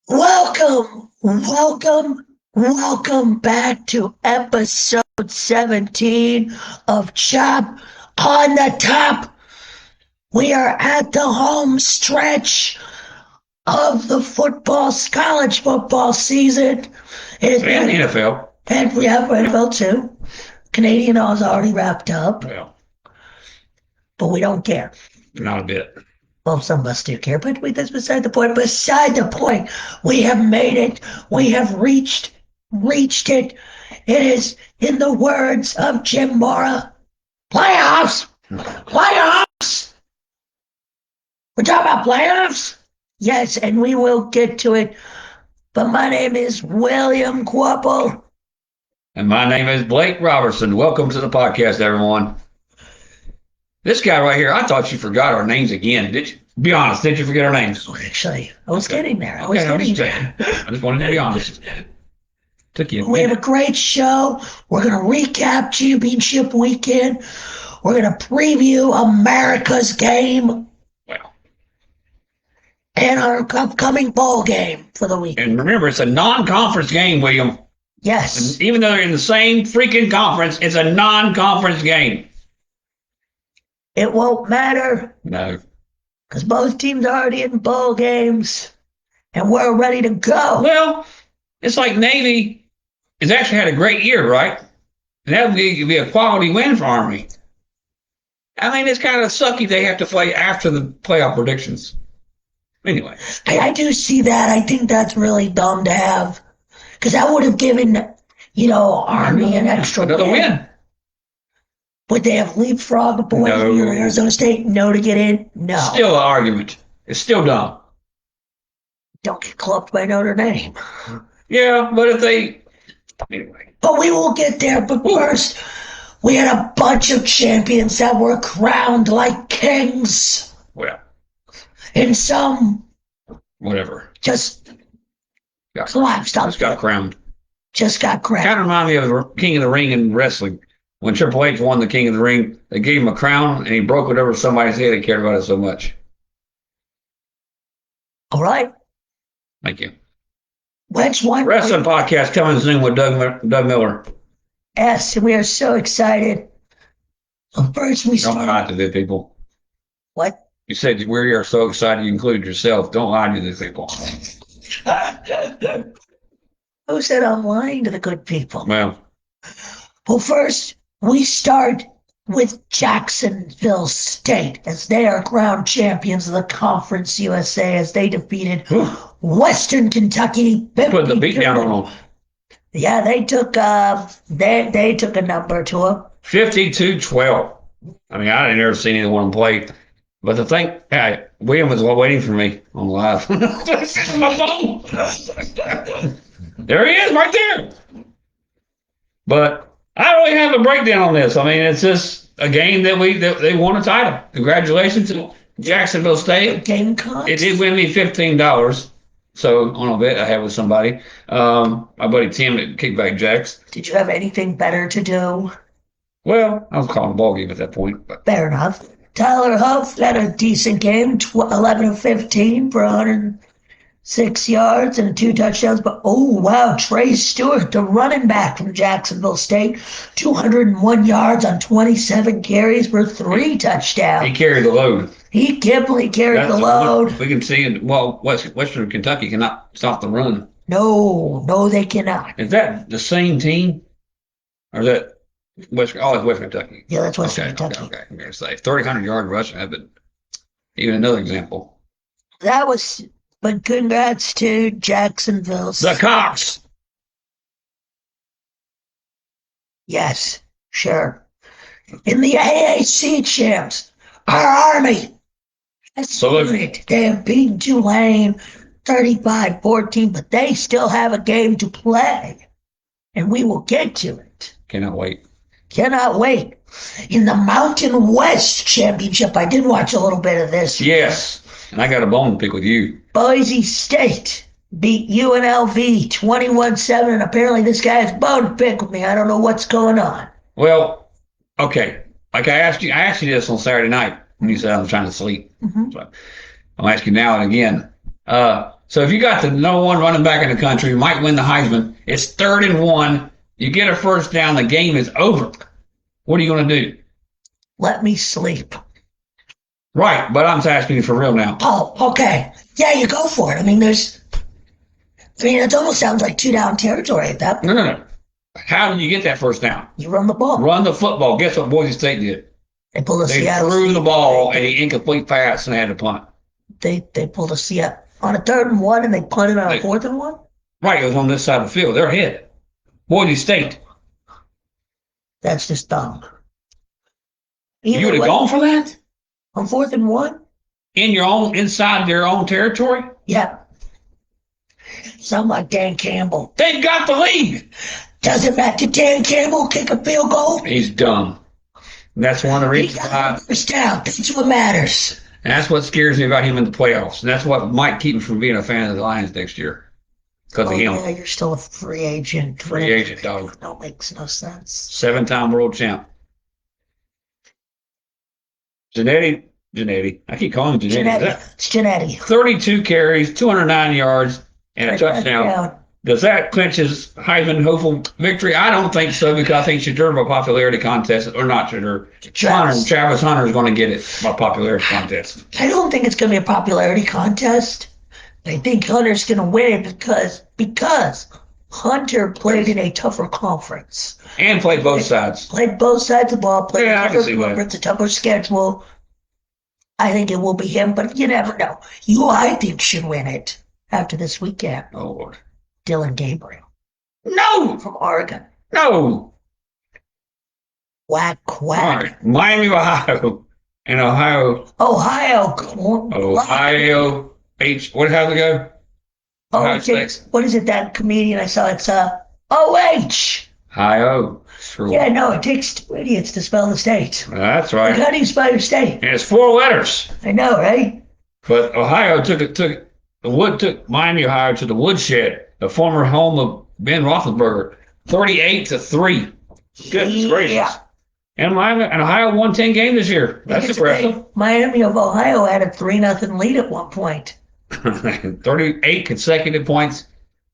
Welcome back to episode 17 of Chop on the Top. We are at the home stretch of the college football season. And the NFL. And we have NFL too. Canadian is already wrapped up. Well, but we don't care. not a bit. Well, some of us do care, but that's beside the point. Beside the point, we have made it. We have reached it. It is, in the words of Jim Mora, playoffs. Playoffs. We're talking about playoffs. Yes, and we will get to it. But my name is William Quapple. And my name is Blake Robertson. Welcome to the podcast, everyone. This guy right here, I thought you forgot our names again. Did you? Be honest, did you forget our names? Actually, I was getting there. I just wanted to be honest. Took you. We have a great show. We're going to recap championship weekend. We're going to preview America's game. Well. And our upcoming bowl game for the week. And remember, it's a non-conference game, William. Yes. And even though they're in the same freaking conference, it's a non-conference game. It won't matter. No. Because both teams are already in bowl games. And we're ready to go. Well, it's like Navy has actually had a great year, right? And that would be a quality win for Army. I mean, it's kind of sucky they have to play after the playoff predictions. Anyway. I do see that. I think that's really dumb to have. Because that would have given, Army an extra another win. Would they have leapfrogged the boys from Arizona State? No to get in? No. Still an argument. It's still dumb. Don't get clubbed by Notre Dame. Yeah, but if they... Anyway. But we will get there. But first, we had a bunch of champions that were crowned like kings. Well. And some... Whatever. Just collapsed up. Just got crowned. Kind of remind me of the King of the Ring in wrestling. When Triple H won the King of the Ring, they gave him a crown, and he broke it over somebody's head. He cared about it so much. All right. Thank you. What's one wrestling podcast coming soon with Doug Miller. Yes, we are so excited. So first, we start. Don't lie to the people. What? You said we are so excited. You included yourself. Don't lie to the people. Who said I'm lying to the good people? Well, first, we start with Jacksonville State as they are crowned champions of the Conference USA as they defeated Western Kentucky. Put the beat down on them. Yeah, they took they took a number to them. 52-12. I mean, I didn't ever see anyone of them play. But the thing, William was waiting for me on live. My phone. There he is, right there. But I don't really have a breakdown on this. I mean, it's just a game that they won a title. Congratulations to Jacksonville State. Gamecocks. It did win me $15. So on a bet I had with somebody. My buddy Tim at Kickback Jacks. Did you have anything better to do? Well, I was calling a ball game at that point. But. Fair enough. Tyler Huff had a decent game, 11 of 15 for 106 yards and 2 touchdowns. But, oh, wow, Trey Stewart, the running back from Jacksonville State, 201 yards on 27 carries for 3 touchdowns. He carried the load. He definitely carried the load. We can see, Western Kentucky cannot stop the run. No, they cannot. Is that the same team? Or is that West Kentucky? Yeah, that's Western Kentucky. Okay. I'm going to say 300-yard rush. But even another example. But congrats to Jacksonville. The Cox. Yes, sure. In the AAC champs, our Army. That's great. They have beaten Tulane 35-14, but they still have a game to play. And we will get to it. Cannot wait. In the Mountain West Championship, I did watch a little bit of this. Yes, and I got a bone to pick with you. Boise State beat UNLV 21-7, and apparently this guy has a bone to pick with me. I don't know what's going on. Well, okay. Like I asked you this on Saturday night when you said I was trying to sleep. Mm-hmm. So I'm asking you now and again. So if you got the number one running back in the country, you might win the Heisman. It's 3rd and 1. You get a first down. The game is over. What are you going to do? Let me sleep. Right, but I'm asking you for real now. Oh, okay. Yeah, you go for it. I mean, it almost sounds like 2-down territory at that point. No. How did you get that first down? You run the ball. Run the football. Guess what Boise State did? They pulled a They Seattle. threw the ball and an incomplete pass and had to punt. They pulled a Seattle on a 3rd and 1 and they punted on a 4th and 1? Right, it was on this side of the field. They're ahead. Boise State. That's just dumb. You would have gone for that? On 4th and 1? Inside their own territory? Yeah. Sound like Dan Campbell. They've got the lead. Doesn't matter. Did Dan Campbell kick a field goal? He's dumb. And that's one of the reasons why. First down. That's what matters. And that's what scares me about him in the playoffs. And that's what might keep me from being a fan of the Lions next year. Because of him. Yeah, you're still a free agent. Free agent, dog. No, makes no sense. 7-time world champ. Janetti. I keep calling him Janetti. It's Janetti. 32 carries, 209 yards, and a touchdown. Does that clinch his Heisman hopeful victory? I don't think so, because I think Shadur by popularity contest, or not Shadur. Travis Hunter is going to get it by popularity contest. I don't think it's going to be a popularity contest. I think Hunter's going to win it because Hunter played in a tougher conference. And played both sides. Played both sides of the ball. Played Yeah, a tougher conference, a tougher schedule. I think it will be him, but you never know. I think, should win it after this weekend. Oh, Lord. Dylan Gabriel. No! From Oregon. No! Quack. All right. Miami, Ohio. And Ohio. Ohio. What how's it go? What is it, that comedian I saw? It's O-H. Ohio. Sure. Yeah, no, it takes 2 idiots to spell the state. That's right. How do you spell your state? And it's 4 letters. I know, right? But Ohio took Miami, Ohio to the woodshed, the former home of Ben Roethlisberger, 38-3. Goodness gracious. And Ohio won 10 games this year. That's impressive. Miami of Ohio had a 3-0 lead at one point. 38 consecutive points.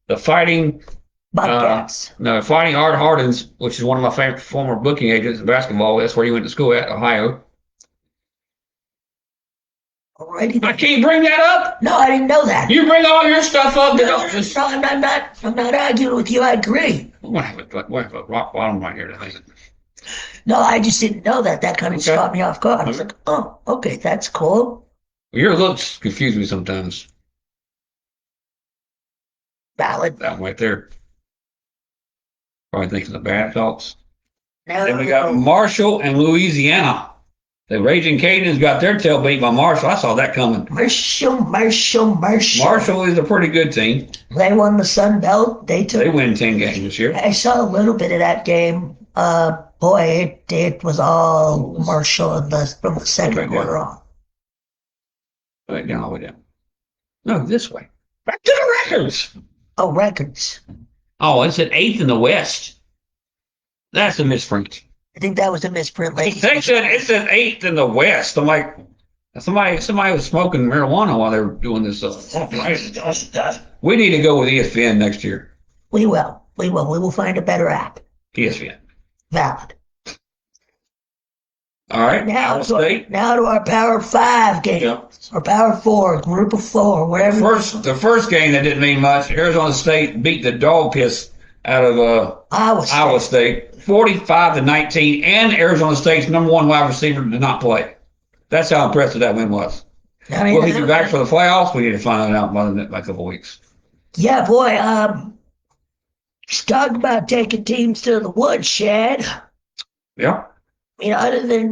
The Fighting Bobcats. Fighting Art Hardens, which is one of my favorite former booking agents in basketball. That's where he went to school at, Ohio. Alrighty. I can't bring that up. No, I didn't know that. You bring all your stuff up. No, I'm not arguing with you. I agree. What have a rock bottom right here today. No, I just didn't know that. That kind of caught me off guard. I was like, oh, okay, that's cool. Your looks confuse me sometimes. Valid. That right there. Probably thinking of bad thoughts. No. Then we got Marshall and Louisiana. The Raging Cajuns got their tail beat by Marshall. I saw that coming. Marshall. Marshall is a pretty good team. They won the Sun Belt. They win 10 games this year. I saw a little bit of that game. Boy, it was all Marshall from the second quarter on. Wait, down, all the way down. No, this way. Back to the records. Oh, records. Oh, it's at 8th in the West. That's a misprint. I think that was a misprint. They said it's at 8th in the West. I'm like, somebody was smoking marijuana while they were doing this stuff. We need to go with ESPN next year. We will. We will find a better app. ESPN. Valid. All right. Now to our Power 5 game. Yep. Or Power 4, Group of 4, whatever. The first game that didn't mean much, Arizona State beat the dog piss out of Iowa State 45-19, and Arizona State's number 1 wide receiver did not play. That's how impressive that win was. Will he be back for the playoffs? We need to find that out by a couple of weeks. Yeah, boy. Talk about taking teams to the woodshed. Yeah. I mean, other than,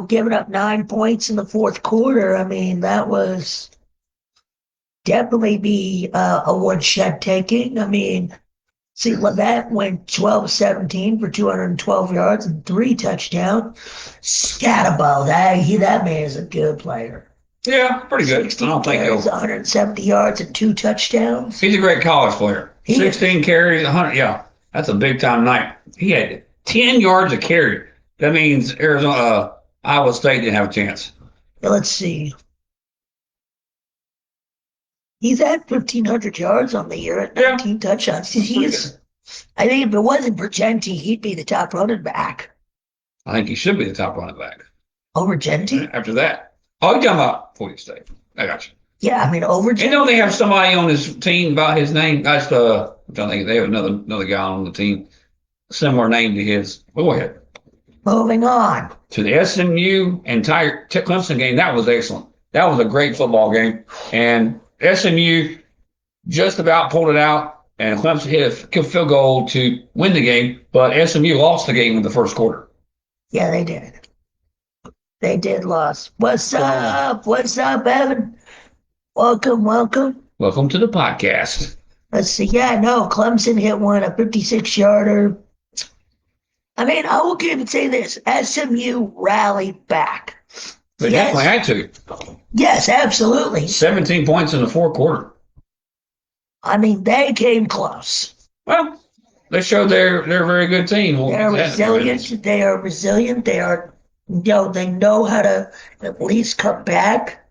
giving up 9 points in the fourth quarter, I mean, that was definitely be a woodshed taking. I mean, see, Levat went 12-17 for 212 yards and 3 touchdowns. Scatterball, that man is a good player. Yeah, pretty good. I don't think he'll. 170 yards and 2 touchdowns. He's a great college player. 16 carries, 100. Yeah, that's a big time night. He had 10 yards a carry. That means Iowa State didn't have a chance. Let's see. He's at 1,500 yards on the year at Yeah. 19 touchdowns. I think if it wasn't for Genti, he'd be the top running back I think he should be the top running back. over Genti. After that. Oh, you're talking about Florida State. I got you. Yeah, I mean over You Genti. know they have somebody on his team by his name. That's I'm trying to think. They have another guy on the team, similar name to his. Go ahead. Moving on. To the SMU and Clemson game. That was excellent. That was a great football game, and SMU just about pulled it out, and Clemson hit a field goal to win the game, but SMU lost the game in the first quarter. Yeah, they did. They did lose. What's up? What's up, Evan? Welcome, welcome. Welcome to the podcast. Let's see. Yeah, no, Clemson hit one, a 56-yarder. I mean, I will even say this. SMU rallied back. They definitely had to. Yes, absolutely. 17 points in the fourth quarter. I mean, they came close. Well, they showed they're a very good team. They're resilient. They are resilient. They are, they know how to at least come back.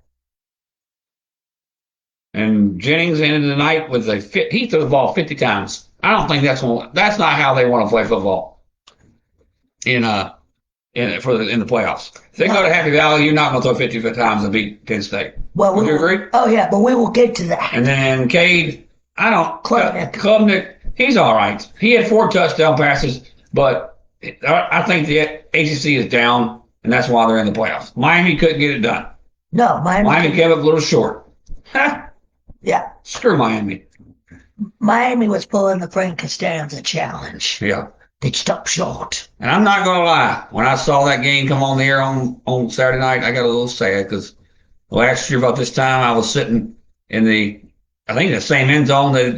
And Jennings ended the night with he threw the ball 50 times. I don't think that's not how they want to play football in the playoffs. If they go to Happy Valley, you're not going to throw 50 times and beat Penn State. Well, would you agree? Oh yeah, but we will get to that. And then Cade, Klubnik, he's all right. He had 4 touchdown passes, but I think the ACC is down, and that's why they're in the playoffs. Miami couldn't get it done. No, Miami came up a little short. Yeah. Screw Miami. Miami was pulling the Frank Costanza challenge. Yeah. They stopped short. And I'm not going to lie. When I saw that game come on the air on Saturday night, I got a little sad because last year about this time I was sitting in the same end zone that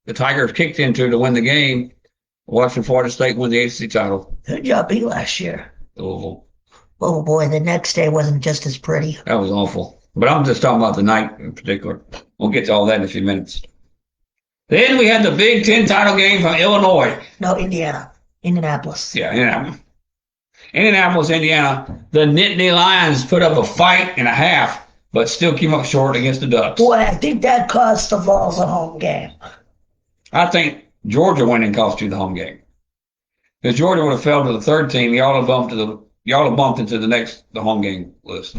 the Tigers kicked into to win the game, watching Florida State win the ACC title. Good job beat last year. Louisville. Oh boy, the next day wasn't just as pretty. That was awful. But I'm just talking about the night in particular. We'll get to all that in a few minutes. Then we had the Big Ten title game from Illinois. No, Indianapolis. Yeah, Indianapolis, Indiana. The Nittany Lions put up a fight and a half, but still came up short against the Ducks. Boy, I think that cost the Vols a home game. I think Georgia winning cost you the home game. Because Georgia would have fell to the third team, y'all have bumped into the home game list.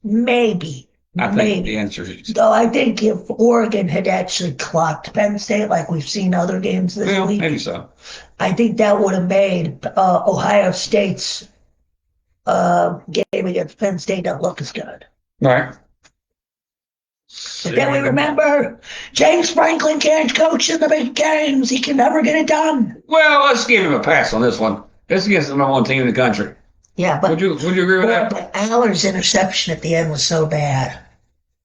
Maybe. I think the answer is. Though I think if Oregon had actually clocked Penn State like we've seen other games this week, maybe so. I think that would have made Ohio State's game against Penn State not look as good. Right. But then we remember James Franklin can't coach in the big games. He can never get it done. Well, let's give him a pass on this one. This is against the number 1 team in the country. Yeah, but would you agree with that? But Aller's interception at the end was so bad.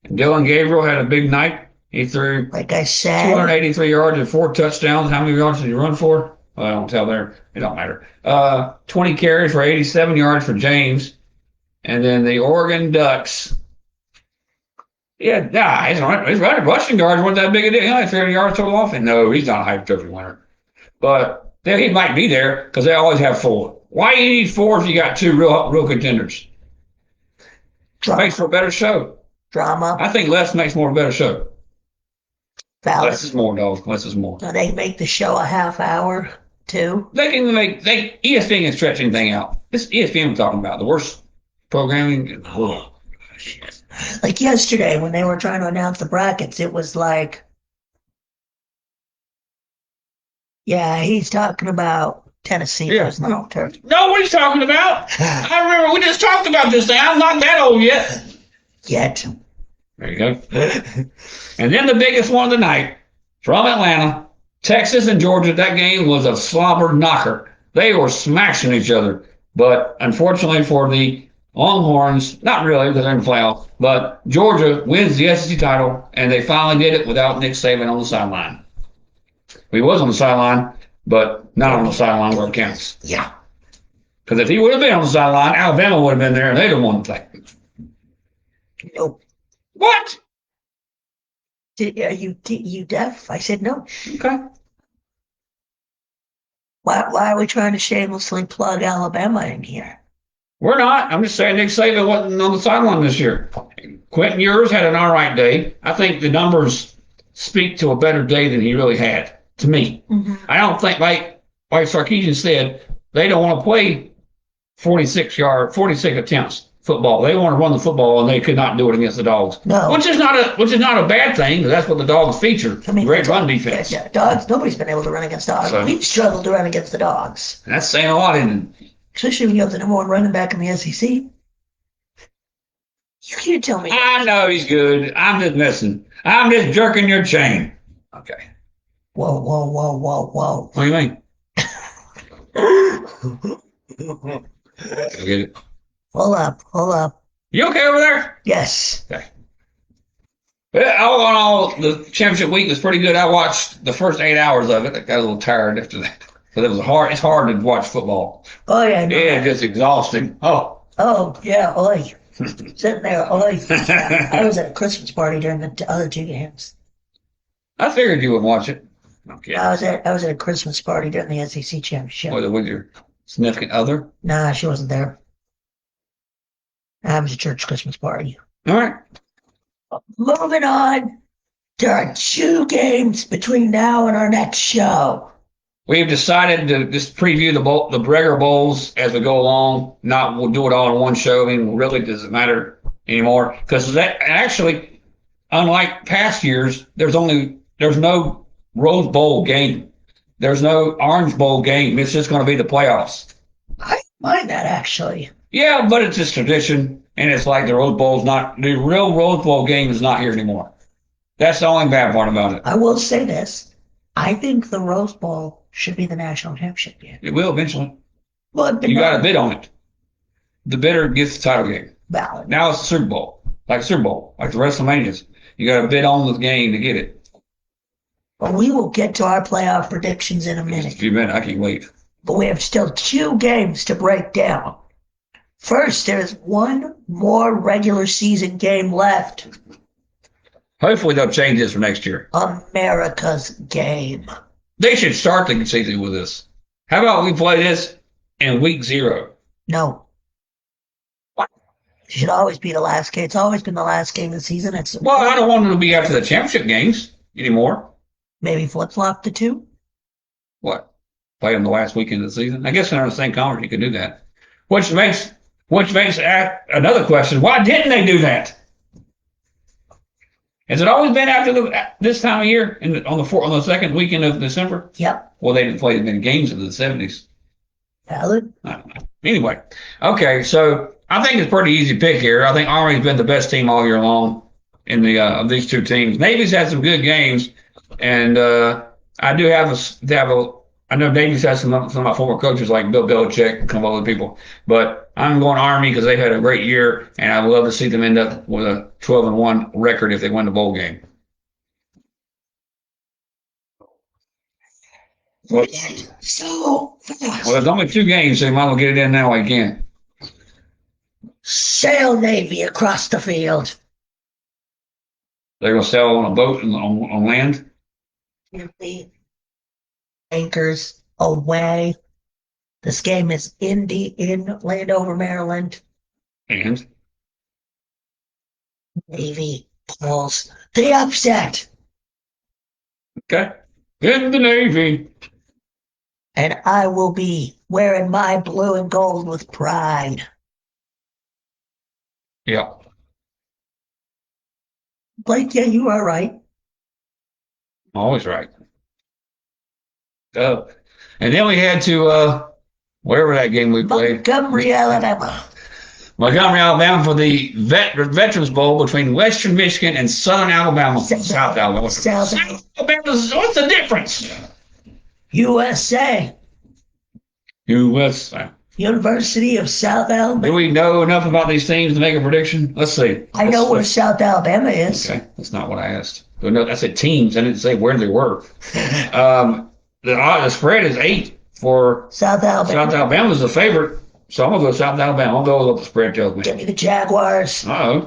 Dylan Gabriel had a big night. He threw, like I said, 283 yards and 4 touchdowns. How many yards did he run for? Well, I don't tell there. It don't matter. 20 carries for 87 yards for James. And then the Oregon Ducks. Yeah, his rushing yards weren't that big a deal. He only had 300 yards total offense. No, he's not a hypertrophy winner. But he might be there because they always have 4. Why do you need 4 if you got 2 real contenders? Makes for a better show. Drama. I think less makes more a better show. Valid. Less is more, dog. Less is more. So they make the show a half hour, too? ESPN can stretch anything out. This ESPN I'm talking about, the worst programming in the world. Shit. Like yesterday when they were trying to announce the brackets, it was like, yeah, he's talking about Tennessee. Yeah. No, what he's talking about? I remember we just talked about this thing. I'm not that old yet. There you go. And then the biggest one of the night from Atlanta, Texas and Georgia. That game was a slobber knocker. They were smashing each other. But unfortunately for the Longhorns, not really because they're in the playoffs, but Georgia wins the SEC title, and they finally did it without Nick Saban on the sideline. He was on the sideline, but not on the sideline where it counts. Yeah. Because if he would have been on the sideline, Alabama would have been there, and they'd have won the thing. Nope. What? Are you deaf? I said no. Okay. Why are we trying to shamelessly plug Alabama in here? We're not. I'm just saying Nick Saban wasn't on the sideline this year. Quentin Ewers had an all right day. I think the numbers speak to a better day than he really had, to me. Mm-hmm. I don't think, like Sarkisian said, they don't want to play 46 attempts football. They want to run the football, and they could not do it against the Dogs. No. Which is not a bad thing. That's what the Dogs feature. I mean, great run defense. Yeah, Dogs. Nobody's been able to run against Dogs. So, We've struggled to run against the Dogs. That's saying a lot, isn't it? Especially when you have the number one running back in the SEC. You can't tell me. I know he's good. I'm just messing. I'm just jerking your chain. Okay. Whoa, whoa, whoa, whoa, whoa. What do you mean? I get it. Hold up. You okay over there? Yes. Okay. Well, all in all, the championship week was pretty good. I watched the first 8 hours of it. I got a little tired after that. Because it was hard. It's hard to watch football. Oh, yeah. No, Yeah, just exhausting. Oh. Oh, yeah. Oi. Sitting there. Oi. I was at a Christmas party during the other two games. I figured you would watch it. Okay. I was at a Christmas party during the SEC championship. With your significant other? Nah, she wasn't there. I was a church Christmas party. All right. Moving on. There are 2 games between now and our next show. We've decided to just preview the regular bowls as we go along. We'll do it all in one show. I mean, really, does it matter anymore? Because that actually, unlike past years, there's no Rose Bowl game. There's no Orange Bowl game. It's just going to be the playoffs. I mind that actually. Yeah, but it's just tradition, and it's like the real Rose Bowl game is not here anymore. That's the only bad part about it. I will say this. I think the Rose Bowl should be the national championship game. It will eventually. Well, You got to bid on it. The bidder gets the title game. Valid. Now it's the Super Bowl, like the WrestleManias. You got to bid on the game to get it. But we will get to our playoff predictions in a minute. Just a few minutes, I can't wait. But we have still 2 games to break down. First, there is 1 more regular season game left. Hopefully they'll change this for next year. America's game. They should start the season with this. How about we play this in week 0? No. What? It should always be the last game. It's always been the last game of the season. Well, I don't want them to be after the championship games anymore. Maybe flip-flop the 2? What? Play them the last weekend of the season? I guess in the same conference you could do that. Which makes another question. Why didn't they do that? Has it always been after this time of year on the second weekend of December? Yep. Well, they didn't play as many games in the 70s. Valid. I don't know. Anyway, okay, so I think it's a pretty easy pick here. I think Army's been the best team all year long in the of these 2 teams. Navy's had some good games, and I do have I know Navy's had some of my former coaches like Bill Belichick and a couple other people, but I'm going Army because they've had a great year, and I'd love to see them end up with a 12-1 record if they win the bowl game. Well, So fast. there's only 2 games, so you might as well get it in now while you can. Sail Navy across the field. They're going to sail on a boat on land. The anchors away. This game is in Landover, Maryland. And Navy pulls the upset. okay, in the Navy. And I will be wearing my blue and gold with pride. Yeah. Blake, yeah, you are right. Always right. And then we had to wherever that game we played, Montgomery, Alabama. Montgomery, Alabama, for the Veterans Bowl between Western Michigan and Southern Alabama. South Alabama. South Alabama. What's the difference? USA. USA. University of South Alabama. Do we know enough about these teams to make a prediction? Let's see. I know where South Alabama is. Okay, that's not what I asked. No, I said teams. I didn't say where they were. The spread is 8 for South Alabama. South Alabama's the favorite, so I'm gonna go South Alabama. I'll go with what the spread tells me. Give me the Jaguars. Got I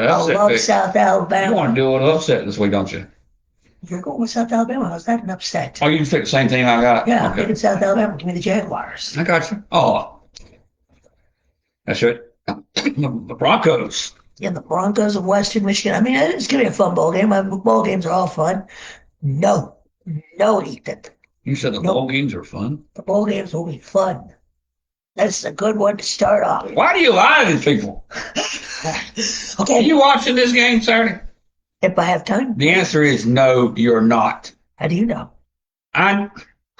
upset love pick. South You Alabama. want to do a little upset this week, don't you? You're going with South Alabama. How's that an upset? Oh, you can pick the same team I got. Yeah, I'm Okay. picking South Alabama. Give me the Jaguars. I got you. Oh, That's right. The Broncos. Yeah, the Broncos of Western Michigan. I mean, it's gonna be a fun ball game. Ball games are all fun. No, no, Ethan. You said the No, bowl games are fun. the bowl games will be fun. That's a good one to start off. Why do you lie to these people? Are Okay, you watching this game Saturday? if I have time. The answer is no, you're not. How do you know? You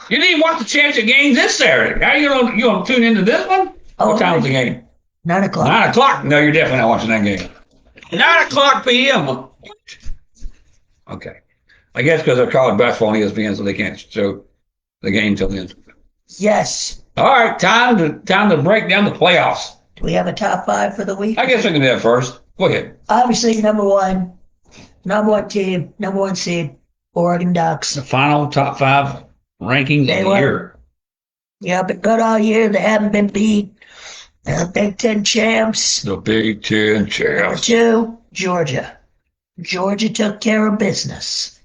didn't even watch the championship game this Saturday. How you gonna tune into this one? Oh, What time was the game? 9 o'clock. 9 o'clock. No, you're definitely not watching that game. 9 o'clock p.m. Okay. I guess because they're college basketball on ESPN, so they can't show the game till then. Yes. All right, time to break down the playoffs. Do we have a top five for the week? I guess we can do that first. Go ahead. Obviously, number one team, number one seed, Oregon Ducks. The final top five rankings They of the were. year. Yeah, been good all year. They haven't been beat. Big Ten champs. The Big Ten Number champs. two, Georgia. Georgia took care of business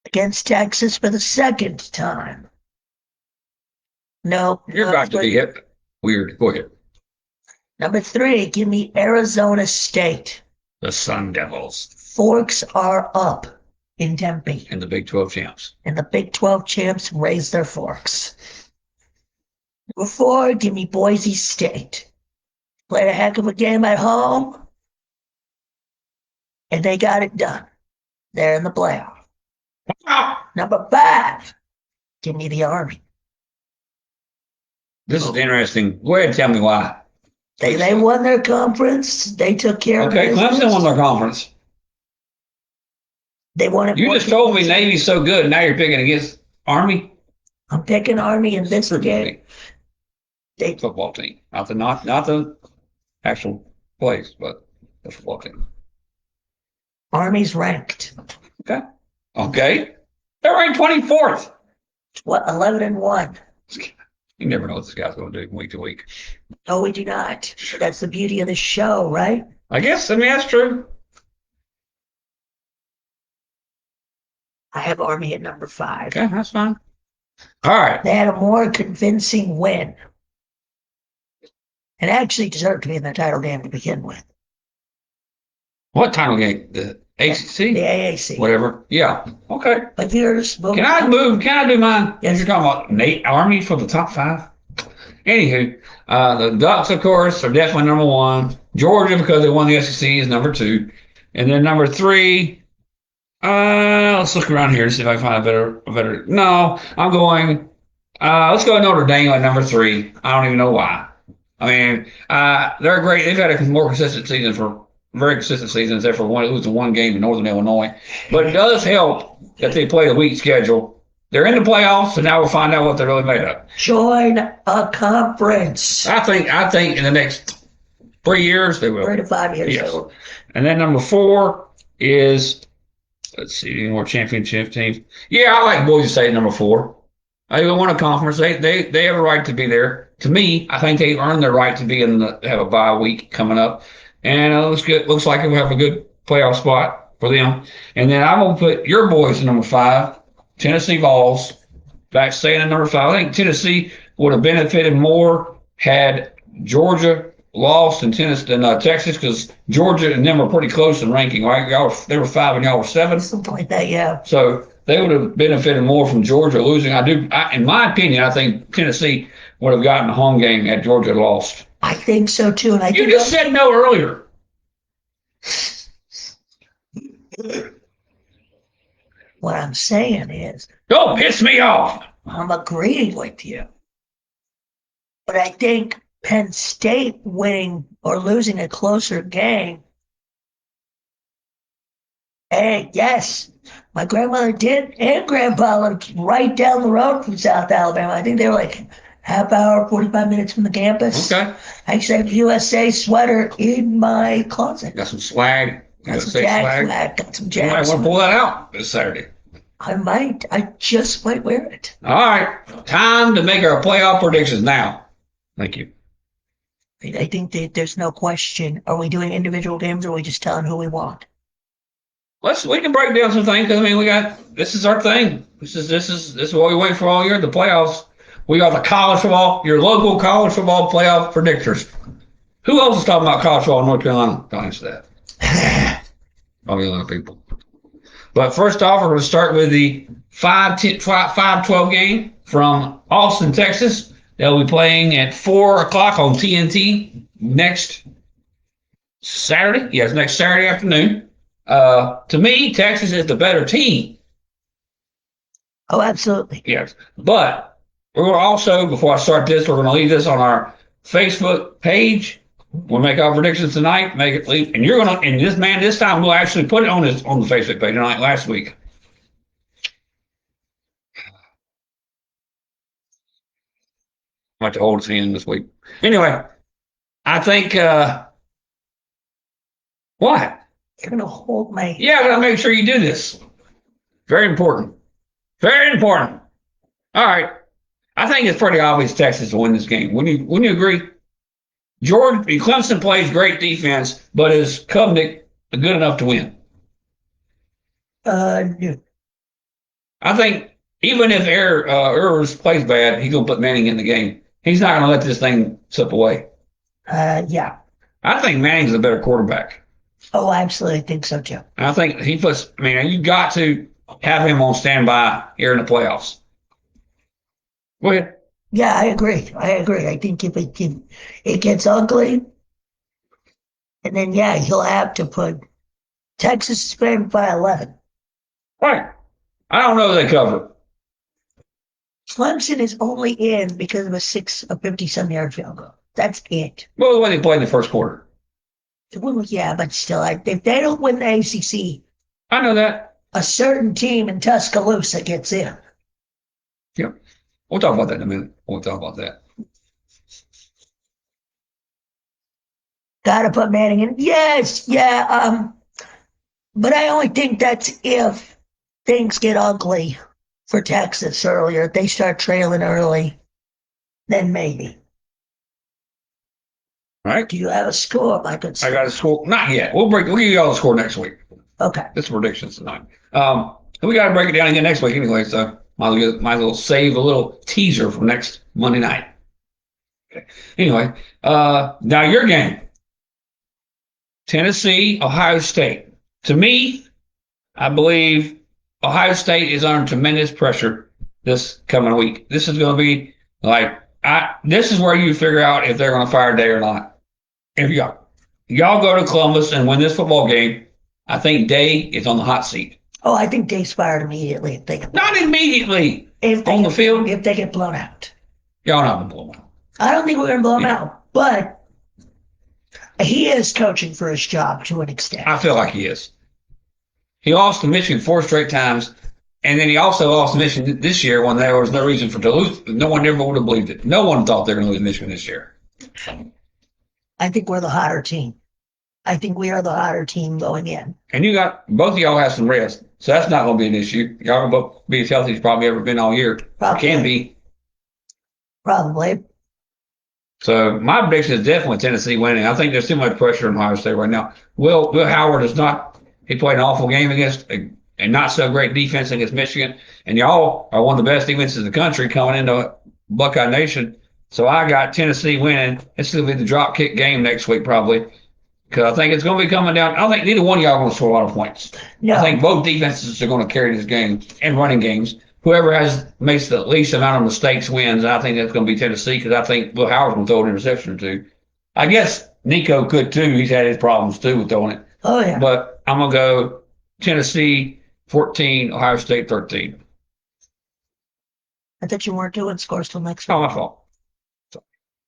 against Texas for the second time. No, You're about to be hit. Weird. Go ahead. Number three, give me Arizona State. The Sun Devils Forks are up in Tempe, and the Big 12 champs. and the Big 12 champs raise their forks. Number four, give me Boise State. Played a heck of a game at home, and they got it done. They're in the playoff. Ah, Number five, give me the Army. this is interesting. Go ahead and tell me why. They won their conference. They took care of Okay, business. Clemson won their conference. They won it. You just told me Navy's so good. Now you're picking against Army. I'm picking Army in this game. They, Football team, not the actual place, but the football team. Army's ranked. Okay, they're ranked 24th. 11-1. You never know what this guy's going to do week to week. No, we do not. That's the beauty of the show, right? I guess. I mean, that's true. I have Army at number five. Okay, that's fine. All right. They had a more convincing win. And actually deserved to be in the title game to begin with. What title game? The The ACC? AAC. Whatever. Yeah. Okay. But yours, Can I move? Can I do mine? Yes. You're talking about Nate Army for the top five? Anywho, the Ducks, of course, are definitely number one. Georgia, because they won the SEC, is number two. And then number three, let's look around here to see if I can find a better. No, I'm going, let's go Notre Dame at number three. I don't even know why. I mean, they're great. They've had a more consistent season very consistent season except for losing one game in Northern Illinois. But it does help that they play a weak schedule. They're in the playoffs, and now we'll find out what they're really made of. join a conference. I think in the next 3 years they will. 3 to 5 years. Yes. And then number four is, let's see, any more championship teams. Yeah, I like Boise State number four. They won a conference. They have a right to be there. To me, I think they earned their right to be have a bye week coming up. And it looks good. Looks like we'll have a good playoff spot for them. And then I'm gonna put your boys in number five, Tennessee Vols. Back staying at number five. I think Tennessee would have benefited more had Georgia lost than Texas, because Georgia and them were pretty close in ranking, right? They were 5 and y'all were 7. Something like that, yeah. So they would have benefited more from Georgia losing. In my opinion, I think Tennessee would have gotten a home game had Georgia lost. I think so too. And You just said no earlier. What I'm saying is, Don't piss me off. I'm agreeing with you. But I think Penn State winning or losing a closer game. Hey, yes, my grandmother did, and grandpa lived right down the road from South Alabama. I think they were like half hour, 45 minutes from the campus. Okay. I actually have a USA sweater in my closet. Got some swag. Got some USA Jag swag. Got some You Jag might want to swag. pull that out this Saturday. I might. I just might wear it. All right. Time to make our playoff predictions now. Thank you. I think that there's no question. Are we doing individual games or are we just telling who we want? We can break down some things, because I mean this is our thing. This is what we wait for all year, the playoffs. We are the college football, your local college football playoff predictors. Who else is talking about college football in North Carolina? Don't answer that. Probably a lot of people. But first off, we're going to start with the 5-12 game from Austin, Texas. They'll be playing at 4 o'clock on TNT next Saturday. Yes, next Saturday afternoon. To me, Texas is the better team. Oh, absolutely. Yes. But we're going to also, before I start this, we're going to leave this on our Facebook page. We'll make our predictions tonight. Make it leave, and you're gonna. And this time we'll actually put it on the Facebook page, like last week. I have to hold it to the end this week. Anyway, I think. What? You're gonna hold my. Yeah, I gotta make sure you do this. Very important. Very important. All right. I think it's pretty obvious Texas will win this game. Wouldn't you agree? Clemson plays great defense, but is Kovnick good enough to win? No. I think even if Urs plays bad, he's gonna put Manning in the game. He's not gonna let this thing slip away. Yeah. I think Manning's a better quarterback. Oh, I absolutely think so too. I think he puts. I mean, you got to have him on standby here in the playoffs. Go ahead. Yeah, I agree. I think if it gets ugly, and then yeah, he'll have to put Texas is favored by 11. Right. I don't know if they cover. Clemson is only in because of a 50-some-yard field goal. That's it. Well, the way they played in the first quarter. Well, yeah, but still, if they don't win the ACC, I know that. A certain team in Tuscaloosa gets in. Yep. We'll talk about that in a minute. We'll talk about that. Got to put Manning in. Yes, yeah. But I only think that's if things get ugly for Texas earlier. If they start trailing early, then maybe. All right. Do you have a score, Mike? I got a score. Not yet. We'll give you all the score next week. Okay. This is predictions tonight. We got to break it down again next week anyway, so might as well save a little teaser for next Monday night. Okay. Anyway, now your game. Tennessee, Ohio State. To me, I believe Ohio State is under tremendous pressure this coming week. This is going to be this is where you figure out if they're going to fire Day or not. If y'all go to Columbus and win this football game, I think Day is on the hot seat. Oh, I think Day's fired immediately if they get not immediately on the field. If they get blown out. Y'all not going to blow them out. I don't think we're going to blow them out, but he is coaching for his job to an extent. I feel like he is. He lost to Michigan 4 straight times, and then he also lost to Michigan this year when there was no reason for to lose. No one ever would have believed it. No one thought they were going to lose Michigan this year. I think we're the hotter team. I think we are the hotter team going in. And both of y'all have some rest, so that's not going to be an issue. Y'all are both be as healthy as probably ever been all year. Probably. Can be. Probably. So my prediction is definitely Tennessee winning. I think there's too much pressure on Ohio State right now. Will Howard is not. He played an awful game against a not so great defense against Michigan, and y'all are one of the best defenses in the country coming into Buckeye Nation. So I got Tennessee winning. It's going to be the drop kick game next week probably. Because I think it's going to be coming down. I don't think neither one of y'all are going to score a lot of points. No. I think both defenses are going to carry this game and running games. Whoever makes the least amount of mistakes wins. And I think that's going to be Tennessee because I think Will Howard's going to throw an interception or two. I guess Nico could too. He's had his problems too with throwing it. Oh, yeah. But I'm going to go Tennessee 14, Ohio State 13. I thought you weren't doing scores till next week. Oh, my fault. Sorry.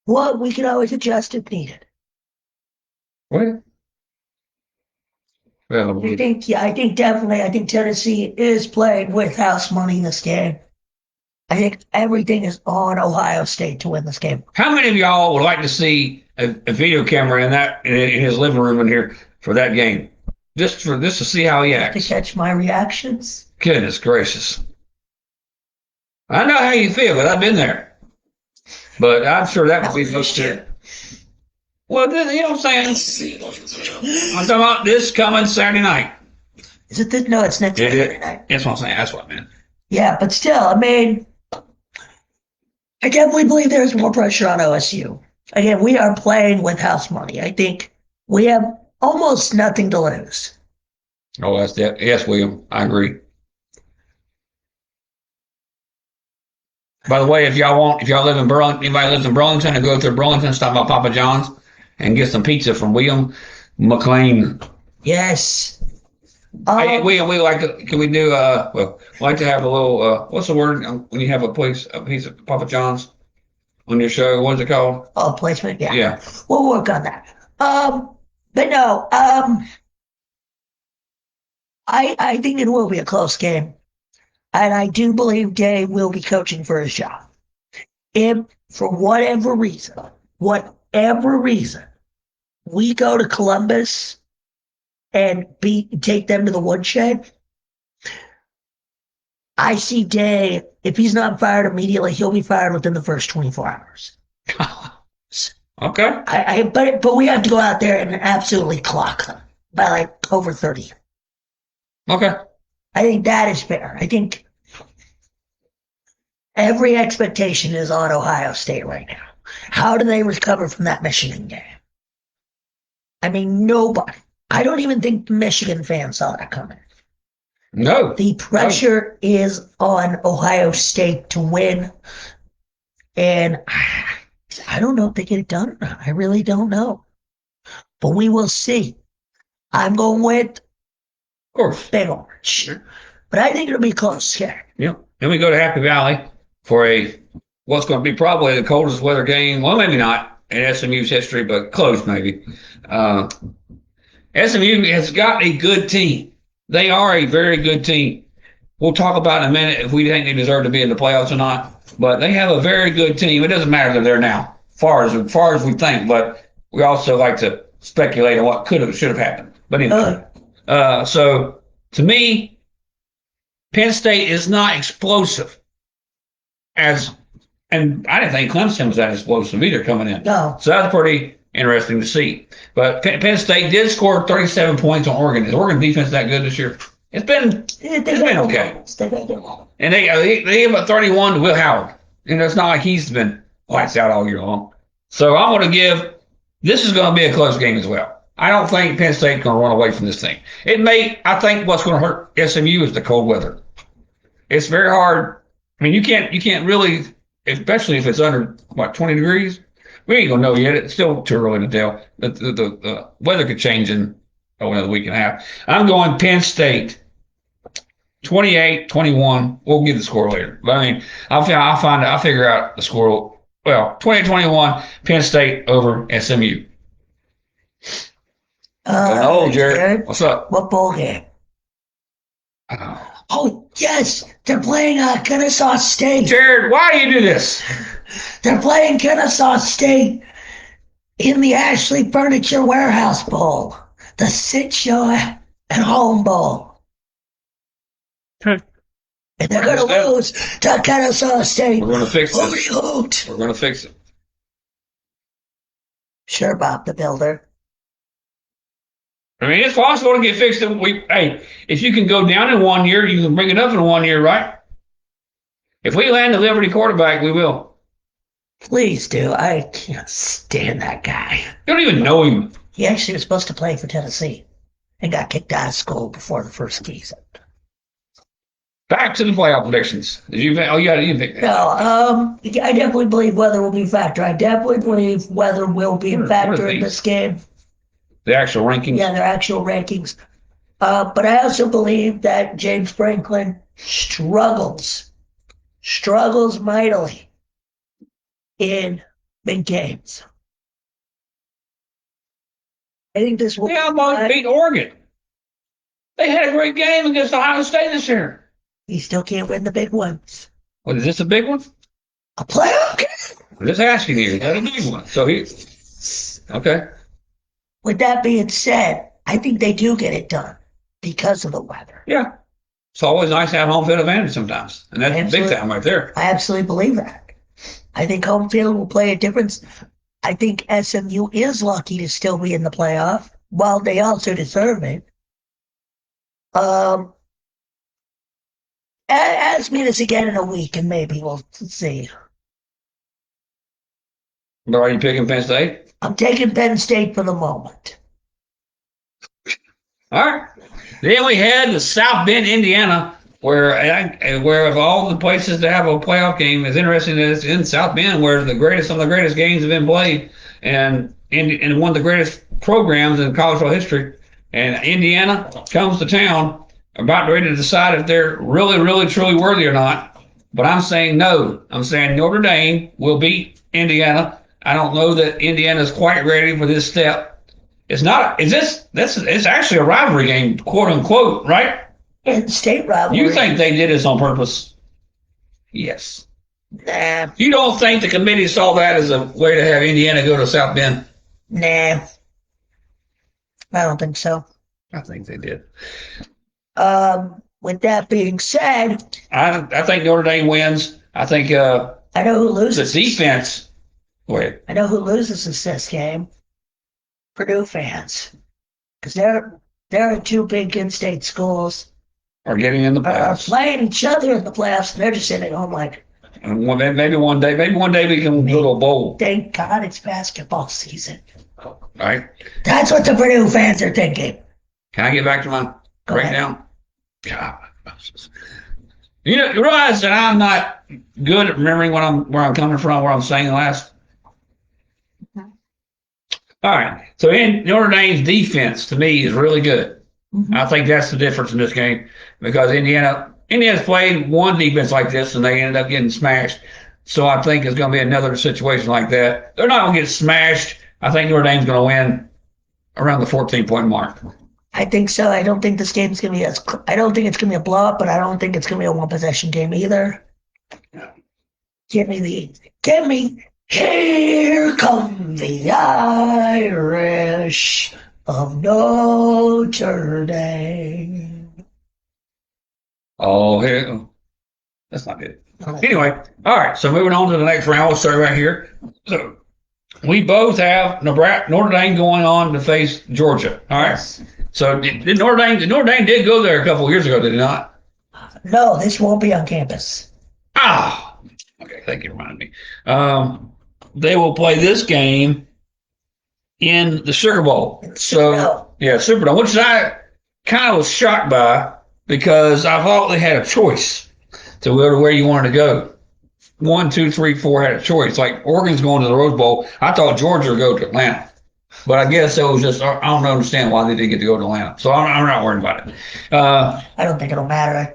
Well, we can always adjust if needed. What? Well, I think definitely. I think Tennessee is playing with house money this game. I think everything is on Ohio State to win this game. How many of y'all would like to see a video camera in his living room in here for that game? Just to see how he acts. To catch my reactions? Goodness gracious. I know how you feel, but I've been there. But I'm sure that would be most too. Well, you know what I'm saying? I'm talking about this coming Saturday night. Is it this? No, it's next Saturday night. That's what I'm saying. That's what I meant. Yeah, but still, I mean, I definitely believe there's more pressure on OSU. Again, we are playing with house money. I think we have almost nothing to lose. Oh, that's that. Yes, William, I agree. By the way, if y'all live in Burlington, anybody lives in Burlington, and go through Burlington, stop by Papa John's and get some pizza from William McLean. Yes. Hey, Um, William, we like to, can we do, well, we like to have a little, what's the word when you have a piece of Papa John's on your show? What's it called? oh, placement. Yeah. Yeah. We'll work on that. But no, I think it will be a close game. And I do believe Day will be coaching for his job. If, for whatever reason, we go to Columbus and take them to the woodshed, I see Day, if he's not fired immediately, he'll be fired within the first 24 hours. Okay. But we have to go out there and absolutely clock them by like over 30. Okay. I think that is fair. I think every expectation is on Ohio State right now. How do they recover from that Michigan game? I mean, nobody. I don't even think the Michigan fans saw that coming. No. The pressure is on Ohio State to win. And I don't know if they get it done or not. I really don't know. But we will see. I'm going with Of course. Big Orange. But I think it'll be close. Yeah. Yeah. Then we go to Happy Valley for what's going to be probably the coldest weather game. Well, maybe not in SMU's history, but close maybe. SMU has got a good team. They are a very good team. We'll talk about in a minute if we think they deserve to be in the playoffs or not. But they have a very good team. It doesn't matter that they're now, far as we think. But we also like to speculate on what should have happened. But anyway, so to me, Penn State is not explosive and I didn't think Clemson was that explosive either coming in. No. So that's pretty interesting to see. But Penn State did score 37 points on Oregon. Is Oregon defense that good this year? It's been okay. And they gave up 31 to Will Howard. And it's not like he's been lights out all year long. So I'm going to this is going to be a close game as well. I don't think Penn State's going to run away from this thing. I think what's going to hurt SMU is the cold weather. It's very hard. I mean, you can't really, especially if it's under, 20 degrees. We ain't going to know yet. It's still too early to tell. The weather could change in another week and a half. I'm going Penn State 28-21. We'll get the score later. But I mean, I'll figure out the score. Well, 28-21, Penn State over SMU. Jared. What's up? What bowl game? Oh, yes. They're playing Kennesaw State. Jared, why do you do this? They're playing Kennesaw State in the Ashley Furniture Warehouse Bowl, the Sit Show at Home Bowl. And they're going to lose to Kennesaw State. We're going to fix this. Hoot. We're going to fix it. Sure, Bob the Builder. I mean, it's possible to get fixed. If you can go down in 1 year, you can bring it up in 1 year, right? If we land the Liberty quarterback, we will. Please do. I can't stand that guy. You don't even know him. He actually was supposed to play for Tennessee and got kicked out of school before the first season. Back to the playoff predictions. You pick that. No, I definitely believe weather will be a factor. I definitely believe weather will be a factor in this game. The actual rankings? Yeah, their actual rankings. But I also believe that James Franklin struggles mightily in big games. I think this will. Yeah, Monk beat Oregon. They had a great game against Ohio State this year. He still can't win the big ones. What, is this a big one? A playoff game? I'm just asking you. Is that a big one? Okay. With that being said, I think they do get it done because of the weather. Yeah. It's always nice to have home field advantage sometimes. And that's big time right there. I absolutely believe that. I think home field will play a difference. I think SMU is lucky to still be in the playoff, while they also deserve it. Ask me this again in a week and maybe we'll see. But are you picking Penn State? I'm taking Penn State for the moment. All right. Then we had the South Bend, Indiana, where of all the places to have a playoff game, as interesting as in South Bend, where some of the greatest games have been played, and one of the greatest programs in college football history. And Indiana comes to town, about ready to decide if they're really, really, truly worthy or not. But I'm saying no. I'm saying Notre Dame will beat Indiana. I don't know that Indiana's quite ready for this step. It's not. It's actually a rivalry game, quote unquote, right? In state rivalry. You think they did this on purpose? Yes. Nah. You don't think the committee saw that as a way to have Indiana go to South Bend? Nah. I don't think so. I think they did. With that being said, I think Notre Dame wins. I think I know who loses. The defense. Go ahead. I know who loses this game. Purdue fans, because they're two big in-state schools Are getting in the playoffs. Are playing each other in the playoffs, and they're just sitting at home like. Maybe one day we can go to a bowl. Thank God it's basketball season. Right. That's what the Purdue fans are thinking. Can I get back to my breakdown? God. You realize that I'm not good at remembering where I'm coming from, where I'm saying last. All right. So in Notre Dame's defense, to me, is really good. Mm-hmm. I think that's the difference in this game because Indiana's played one defense like this and they ended up getting smashed. So I think it's going to be another situation like that. They're not going to get smashed. I think Notre Dame's going to win around the 14-point mark. I think so. I don't think this game's going to be I don't think it's going to be a blowout, but I don't think it's going to be a one-possession game either. Give me. Here come the Irish of Notre Dame. Oh, here. That's not good. Anyway, all right. So moving on to the next round, we'll start right here. So we both have Notre Dame going on to face Georgia. All right. Yes. So did Notre Dame did go there a couple of years ago, did it not? No, this won't be on campus. Ah. Okay, thank you for reminding me. They will play this game in the Sugar Bowl. Superdome, which I kind of was shocked by because I thought they had a choice to go to where you wanted to go. 1, 2, 3, 4 had a choice. Like Oregon's going to the Rose Bowl. I thought Georgia would go to Atlanta. But I guess it was just, I don't understand why they didn't get to go to Atlanta. So I'm not worried about it. I don't think it'll matter.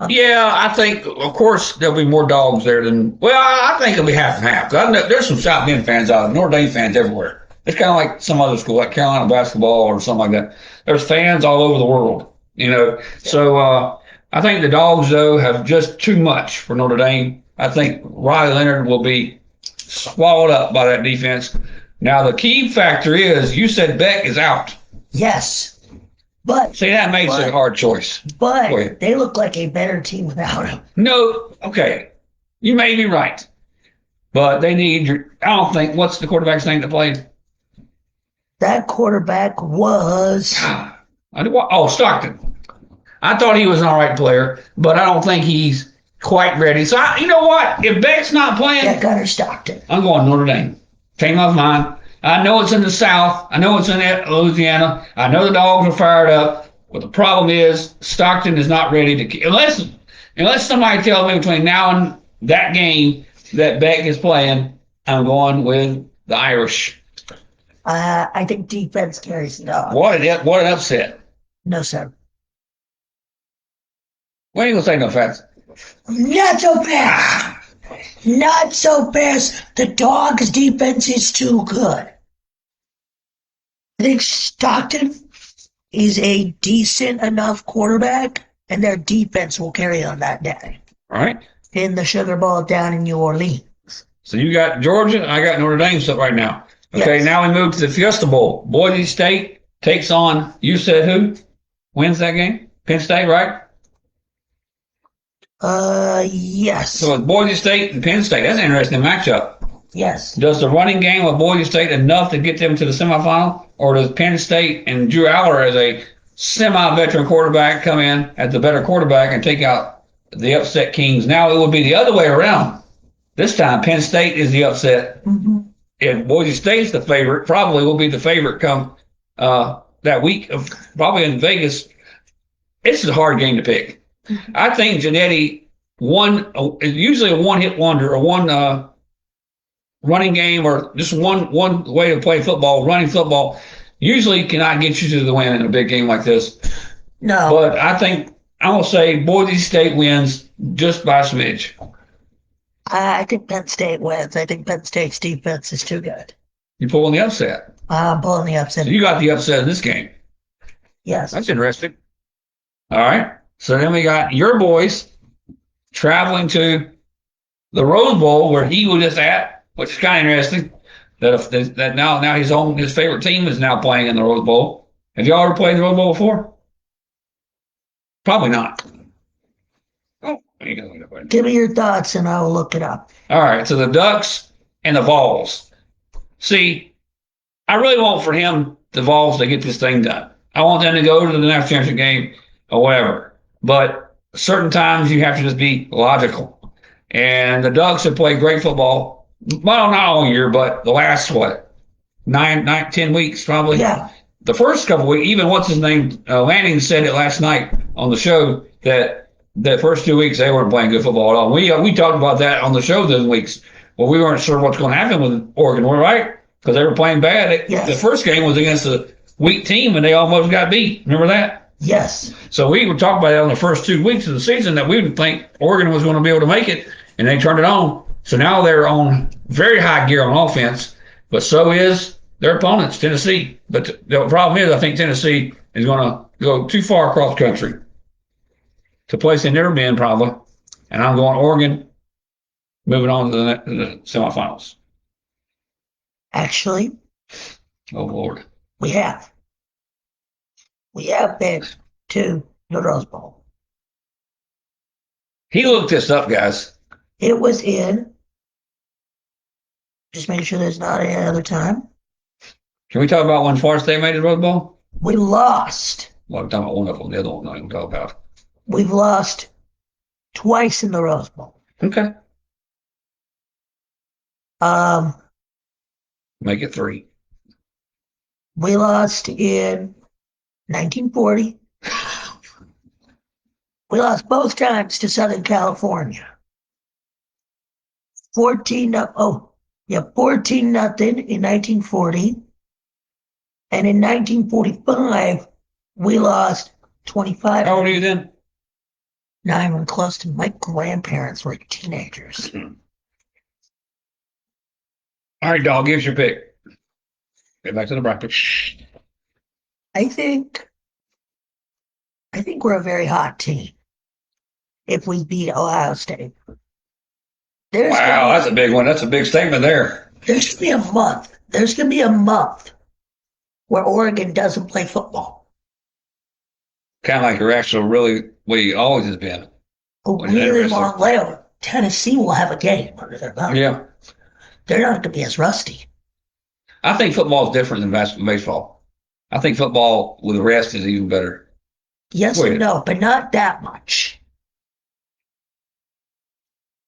Yeah, I think, of course, there'll be more dogs there than. Well, I think it'll be half and half. There's some South Bend fans out there, Notre Dame fans everywhere. It's kind of like some other school, like Carolina basketball or something like that. There's fans all over the world, Yeah. So I think the dogs, though, have just too much for Notre Dame. I think Riley Leonard will be swallowed up by that defense. Now, the key factor is you said Beck is out. Yes. But see, that makes it a hard choice. But they look like a better team without him. No, okay. You may be right. But they need I don't think, what's the quarterback's name that played? That quarterback was. Stockton. I thought he was an all right player, but I don't think he's quite ready. So, you know what? If Beck's not playing. Yeah, Gunner Stockton. I'm going Notre Dame. Came off mine. I know it's in the South. I know it's in Louisiana. I know the dogs are fired up. But the problem is Stockton is not ready to unless somebody tells me between now and that game that Beck is playing, I'm going with the Irish. I think defense carries it on. What an upset. No, sir. When are you going to say no facts? Not so fast. Not so fast. The Dogs' defense is too good. I think Stockton is a decent enough quarterback, and their defense will carry on that day. All right. In the Sugar Bowl down in New Orleans. So you got Georgia, I got Notre Dame stuff right now. Okay, yes. Now we move to the Fiesta Bowl. Boise State takes on, you said who? Wins that game? Penn State, right? Yes. So it's Boise State and Penn State. That's an interesting matchup. Yes. Does the running game of Boise State enough to get them to the semifinal? Or does Penn State and Drew Aller as a semi-veteran quarterback come in as the better quarterback and take out the upset Kings? Now it would be the other way around. This time, Penn State is the upset. Mm-hmm. And Boise State's the favorite. Probably will be the favorite come that week. Probably in Vegas. It's a hard game to pick. Mm-hmm. I think Janetti usually a one-hit wonder, or one running game, or just one way to play football, running football. Usually cannot get you to the win in a big game like this. No. But I think I'm going to say Boise State wins just by a smidge. I think Penn State wins. I think Penn State's defense is too good. You're pulling the upset. I'm pulling the upset. So you got the upset in this game. Yes. That's interesting. All right. So then we got your boys traveling to the Rose Bowl where he was just at, which is kind of interesting. That now his favorite team is now playing in the Rose Bowl. Have y'all ever played the Rose Bowl before? Probably not. Oh, give me your thoughts and I will look it up. All right. So the Ducks and the Vols. See, I really want for the Vols to get this thing done. I want them to go to the national championship game or whatever. But certain times you have to just be logical. And the Ducks have played great football. Well, not all year, but the last, 10 weeks probably. Yeah. The first couple of weeks, even what's his name, Lanning said it last night on the show that the first 2 weeks they weren't playing good football at all. We talked about that on the show those weeks. Well, we weren't sure what's going to happen with Oregon, right? Because they were playing bad. Yes. The first game was against a weak team, and they almost got beat. Remember that? Yes. So we were talking about it on the first 2 weeks of the season that we didn't think Oregon was going to be able to make it, and they turned it on. So now they're on very high gear on offense, but so is their opponents, Tennessee. But the problem is I think Tennessee is going to go too far across country to place they've never been probably, and I'm going Oregon, moving on to the semifinals. Actually, oh, Lord. We have been to the Rose Bowl. He looked this up, guys. It was in, just making sure there's not any other time. Can we talk about when Florida State made the Rose Bowl? We lost. Well, I'm talking about one of them. The other one I'm not even talking about. We've lost twice in the Rose Bowl. Okay. Make it 3. We lost in 1940. We lost both times to Southern California. 14 nothing in 1940. And in 1945, we lost 25. How old are you then? 9 when close to my grandparents were teenagers. All right, dog, give us your pick. Get back to the bracket. I think we're a very hot team if we beat Ohio State. Wow, that's a big one. That's a big statement there. There's going to be a month. There's going to be a month where Oregon doesn't play football. Kind of like your actual really what he always has been. A really long layover. Tennessee will have a game under their belt. Yeah. They're not going to be as rusty. I think football is different than baseball. I think football with rest is even better. Yes and no, but not that much.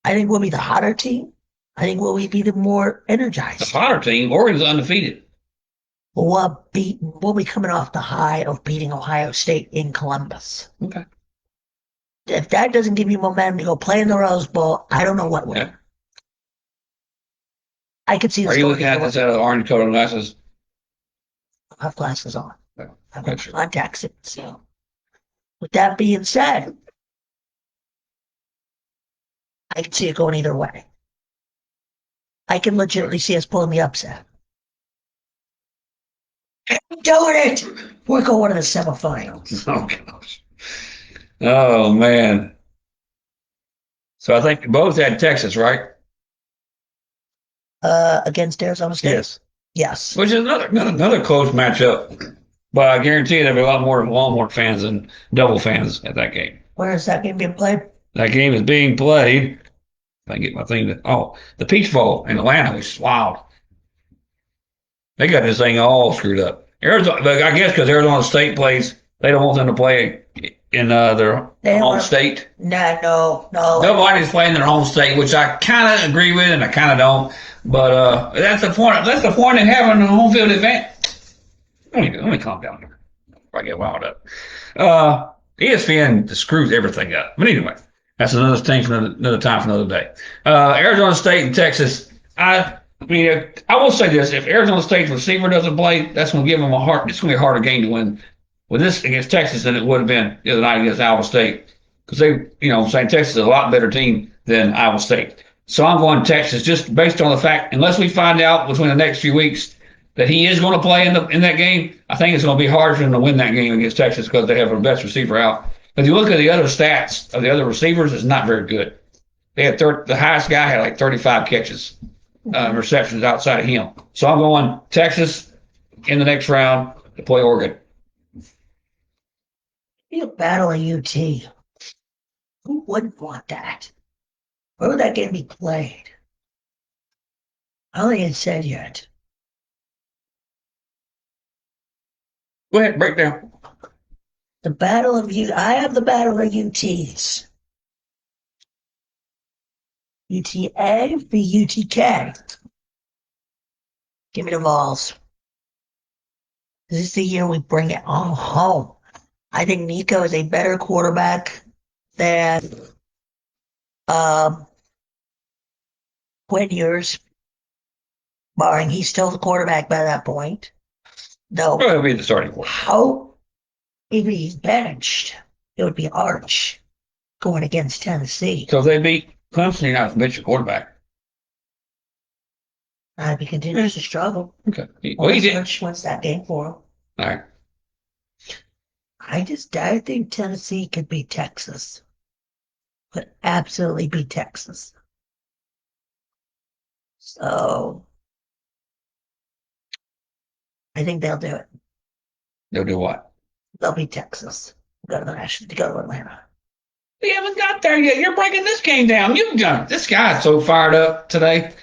I think we'll be the hotter team. I think we'll be the more energized. The hotter team, Oregon's undefeated. We'll be coming off the high of beating Ohio State in Columbus. Okay. If that doesn't give you momentum to go play in the Rose Bowl, I don't know what will. Yeah. I could see this. Are you looking at this out of orange colored glasses? I have glasses on. I have contacts in. So, with that being said, I can see it going either way. I can legitimately see us pulling the upset. I'm doing it! We're going to the semifinals. Oh, gosh. Oh, man. So I think both had Texas, right? Against Arizona State? Yes. Yes. Which is another close matchup. But I guarantee you there'll be a lot more fans and double fans at that game. Where is that game being played? That game is being played. If I can get my thing the Peach Bowl in Atlanta, which is wild. They got this thing all screwed up. Arizona, I guess because Arizona State plays, they don't want them to play in their home state. No. Nobody's playing their home state, which I kind of agree with and I kind of don't. But that's the point. That's the point of having a home field advantage. Let me calm down here before I get wound up. ESPN screws everything up. But anyway, that's another thing for another time for another day. Arizona State and Texas. I mean, I will say this: if Arizona State's receiver doesn't play, that's going to give them a hard. It's going to be a harder game to win with this against Texas than it would have been the other night against Iowa State, because saying Texas is a lot better team than Iowa State. So I'm going Texas just based on the fact, unless we find out between the next few weeks that he is going to play in that game, I think it's going to be hard for them to win that game against Texas because they have their best receiver out. If you look at the other stats of the other receivers, it's not very good. They had the highest guy had like 35 catches, receptions outside of him. So I'm going Texas in the next round to play Oregon. You battle a UT. Who wouldn't want that? Where would that game be played? I don't think it's said yet. Go ahead, break down. The battle of I have the battle of UTs. UTA v UTK. Give me the balls. This is the year we bring it all home. I think Nico is a better quarterback than Quinn Ewers, barring he's still the quarterback by that point. Though, well, he'll be the starting quarterback. How, if he's benched, it would be Arch going against Tennessee. So if they beat Clemson, you're not bench a quarterback. If he continues to struggle. Okay. Well, he did. Arch wins that game for him. All right. I think Tennessee could beat Texas. Could absolutely beat Texas. So I think they'll do it. They'll do what? They'll beat Texas. Go to Atlanta. We haven't got there yet. You're breaking this game down. You've done it. This guy's so fired up today.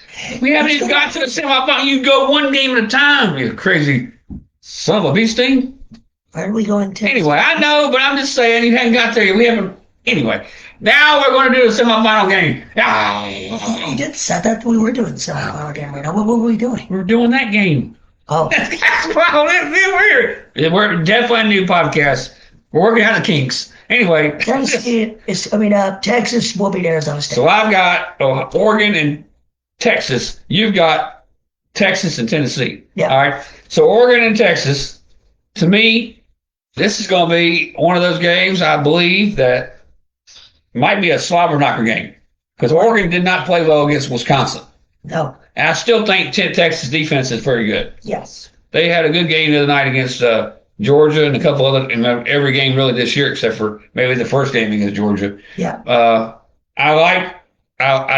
We haven't even got to the semifinal. You go one game at a time, you crazy son of a bee sting. Where are we going to? Anyway, I know, but I'm just saying you haven't got there yet. We haven't. Anyway, now we're going to do the semifinal game. You did say that we were doing the semifinal game right now. What were we doing? We're doing that game. Oh. Wow, we're definitely a new podcast. We're working out the kinks. Anyway. Texas will beat Arizona State. So I've got Oregon and Texas. You've got Texas and Tennessee. Yeah. All right. So Oregon and Texas, to me, this is going to be one of those games, I believe, that might be a slobber knocker game. Because Oregon did not play well against Wisconsin. No. And I still think Texas defense is very good. Yes. They had a good game the other night against Georgia and a couple other, in every game really this year except for maybe the first game against Georgia. Yeah. I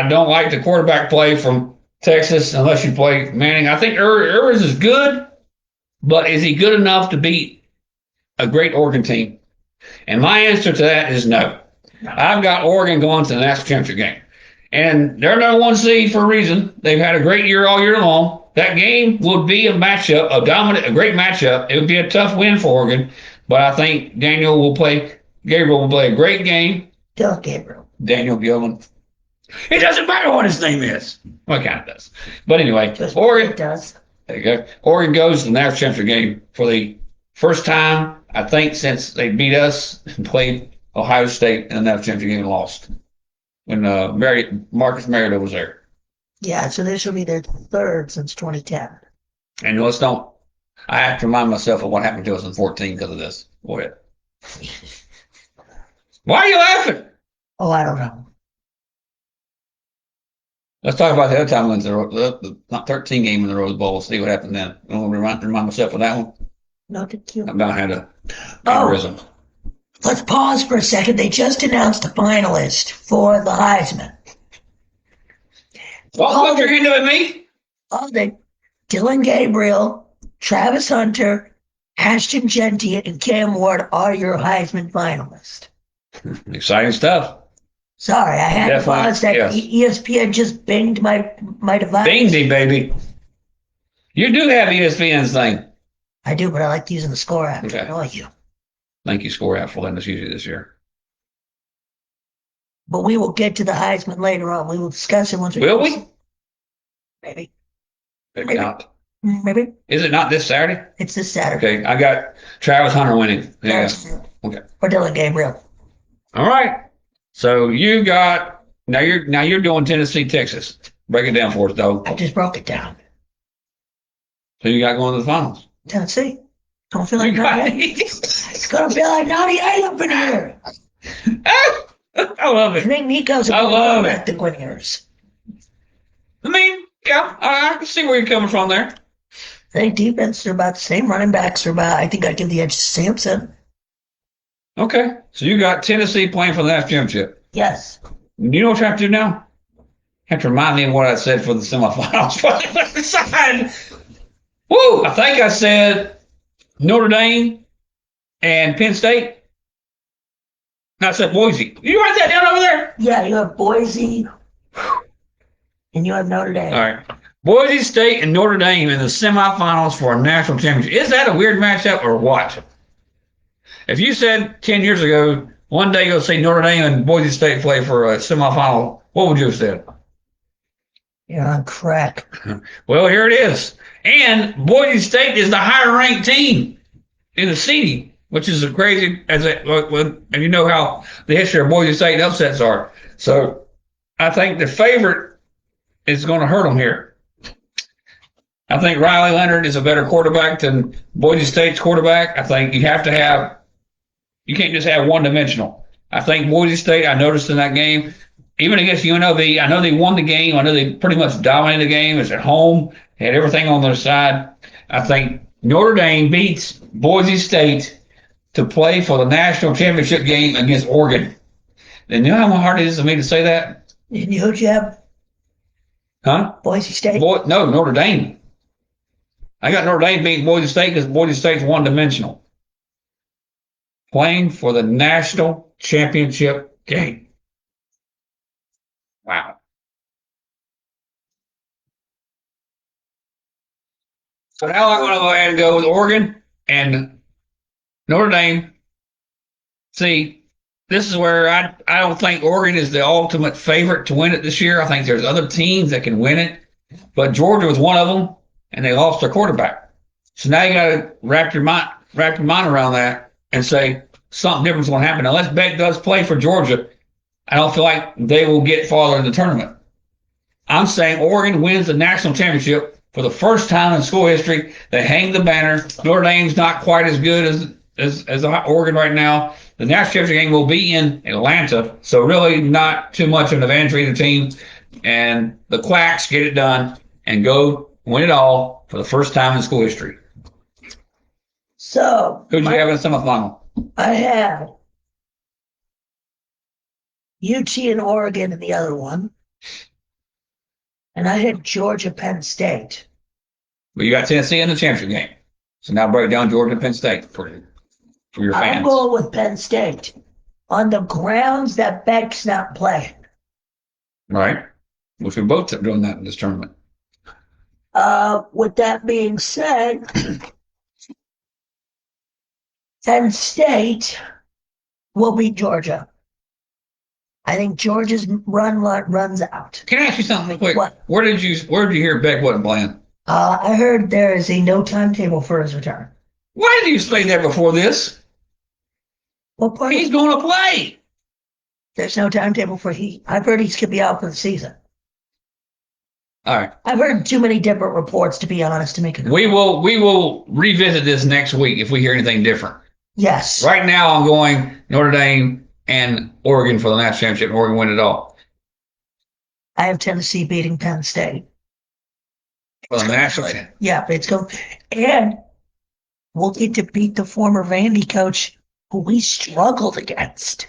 don't like the quarterback play from Texas unless you play Manning. I think Ewers is good, but is he good enough to beat a great Oregon team? And my answer to that is no. I've got Oregon going to the national championship game. And they're number one seed for a reason. They've had a great year all year long. That game would be a matchup, a great matchup. It would be a tough win for Oregon, but I think Gabriel will play a great game. Daniel Gilman. It doesn't matter what his name is. Well, it kind of does. But anyway, Oregon does. There you go. Oregon goes to the national championship game for the first time, I think, since they beat us and played Ohio State in the national championship game and lost when Marcus Mariota was there. Yeah, so this will be their third since 2010. And I have to remind myself of what happened to us in 2014 because of this. Go ahead. Why are you laughing? Oh, I don't know. Let's talk about the other time we went to the 13 game in the Rose Bowl. See what happened then. I want to remind myself of that one. No, thank you. I about had a aneurysm. Let's pause for a second. They just announced the finalist for the Heisman. What you're into with me? Dylan Gabriel, Travis Hunter, Ashton Genty, and Cam Ward are your Heisman finalists. Exciting stuff. Sorry, I had to pause that. Yes. ESPN just binged my device. Binged him, baby. You do have ESPN's thing. I do, but I like using the score app. Okay. I like you. think you score Athletics usually this year. But we will get to the Heisman later on. We will discuss it once we. Will we? Maybe. Maybe not. Maybe. Is it not this Saturday? It's this Saturday. Okay, I got Travis Hunter winning. Yeah. Okay. Or Dylan Gabriel. All right. So you got now you're doing Tennessee, Texas. Break it down for us, though. I just broke it down. So you got going to the finals. Tennessee. Don't feel like 98. It's gonna feel like 98 up in here. I love it. I think Nico's a good the winners. I mean, yeah, I can see where you're coming from there. I think defense are about the same. Running backs are about. I think I give the edge to Sampson. Okay, so you got Tennessee playing for the national championship. Yes. You know what you have to do now? You have to remind me of what I said for the semifinals. Woo! I think I said Notre Dame and Penn State. I said Boise. You write that down over there? Yeah, you have Boise and you have Notre Dame. All right. Boise State and Notre Dame in the semifinals for a national championship. Is that a weird matchup or what? If you said 10 years ago, one day you'll see Notre Dame and Boise State play for a semifinal, what would you have said? You're on crack. Well, here it is. And Boise State is the higher ranked team in the seeding, which is a crazy, and you know how the history of Boise State upsets are. So I think the favorite is going to hurt them here. I think Riley Leonard is a better quarterback than Boise State's quarterback. I think you can't just have one-dimensional. I think Boise State, I noticed in that game, even against UNLV, I know they won the game. I know they pretty much dominated the game. It's at home. They had everything on their side. I think Notre Dame beats Boise State to play for the national championship game against Oregon. And you know how hard it is for me to say that? And who'd you have? Huh? Boise State? No, Notre Dame. I got Notre Dame beating Boise State because Boise State's one-dimensional. Playing for the national championship game. Wow. So now I'm going to go ahead and go with Oregon and Notre Dame. See, this is where I don't think Oregon is the ultimate favorite to win it this year. I think there's other teams that can win it, but Georgia was one of them, and they lost their quarterback. So now you got to wrap your mind around that and say something different is going to happen. Unless Beck does play for Georgia, I don't feel like they will get farther in the tournament. I'm saying Oregon wins the national championship for the first time in school history. They hang the banner. Notre Dame's not quite as good as Oregon right now. The national championship game will be in Atlanta, so really not too much of an advantage for either team. And the Quacks get it done and go win it all for the first time in school history. So who'd you have in the semifinal? I had UT and Oregon in the other one. And I had Georgia, Penn State. Well, you got Tennessee in the championship game. So now break down Georgia and Penn State for your fans. I'm going with Penn State on the grounds that Beck's not playing. Right. Which we both are doing that in this tournament. With that being said, Penn State will beat Georgia. I think Georgia's runs out. Can I ask you something real quick? What? Where did you hear Beck wasn't playing? I heard there is a no timetable for his return. Why did you explain that before this? What part? He's going to play. There's no timetable for I've heard he's going to be out for the season. All right. I've heard too many different reports, to be honest, to make it. We will revisit this next week if we hear anything different. Yes. Right now, I'm going Notre Dame and Oregon for the national championship. Oregon win it all. I have Tennessee beating Penn State. For the national championship. Yeah, it's going. And we'll get to beat the former Vandy coach who we struggled against.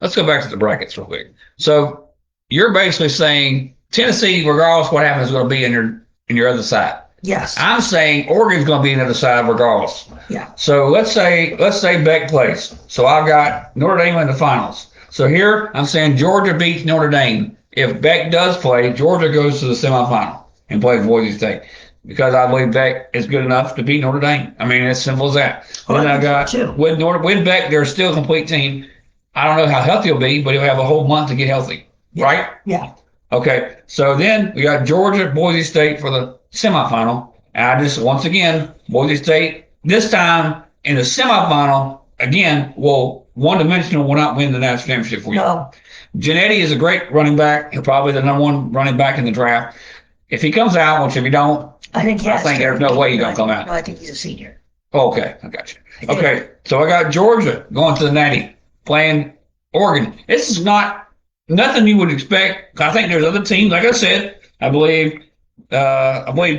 Let's go back to the brackets real quick. So you're basically saying Tennessee, regardless of what happens, is going to be in your other side. Yes. I'm saying Oregon's going to be in the other side regardless. Yeah. So let's say Beck plays. So I've got Notre Dame in the finals. So here I'm saying Georgia beats Notre Dame. If Beck does play, Georgia goes to the semifinal and plays Boise State. because I believe Beck is good enough to beat Notre Dame. I mean, it's simple as that. Well, Then I I got think so, too. with Beck, they're still a complete team. I don't know how healthy he'll be, but he'll have a whole month to get healthy, right? Yeah. Okay, so then we got Georgia, Boise State for the semifinal. And I just, once again, Boise State, this time in the semifinal, again, one-dimensional will not win the national championship for you. No. Janetti is a great running back. He'll probably be the number one running back in the draft. If he comes out, which if he don't, I think there's no way he's going to come out. No, I think he's a senior. Okay, I got you. Okay, so I got Georgia going to the Natty, playing Oregon. This is not nothing you would expect. I think there's other teams, like I said. I believe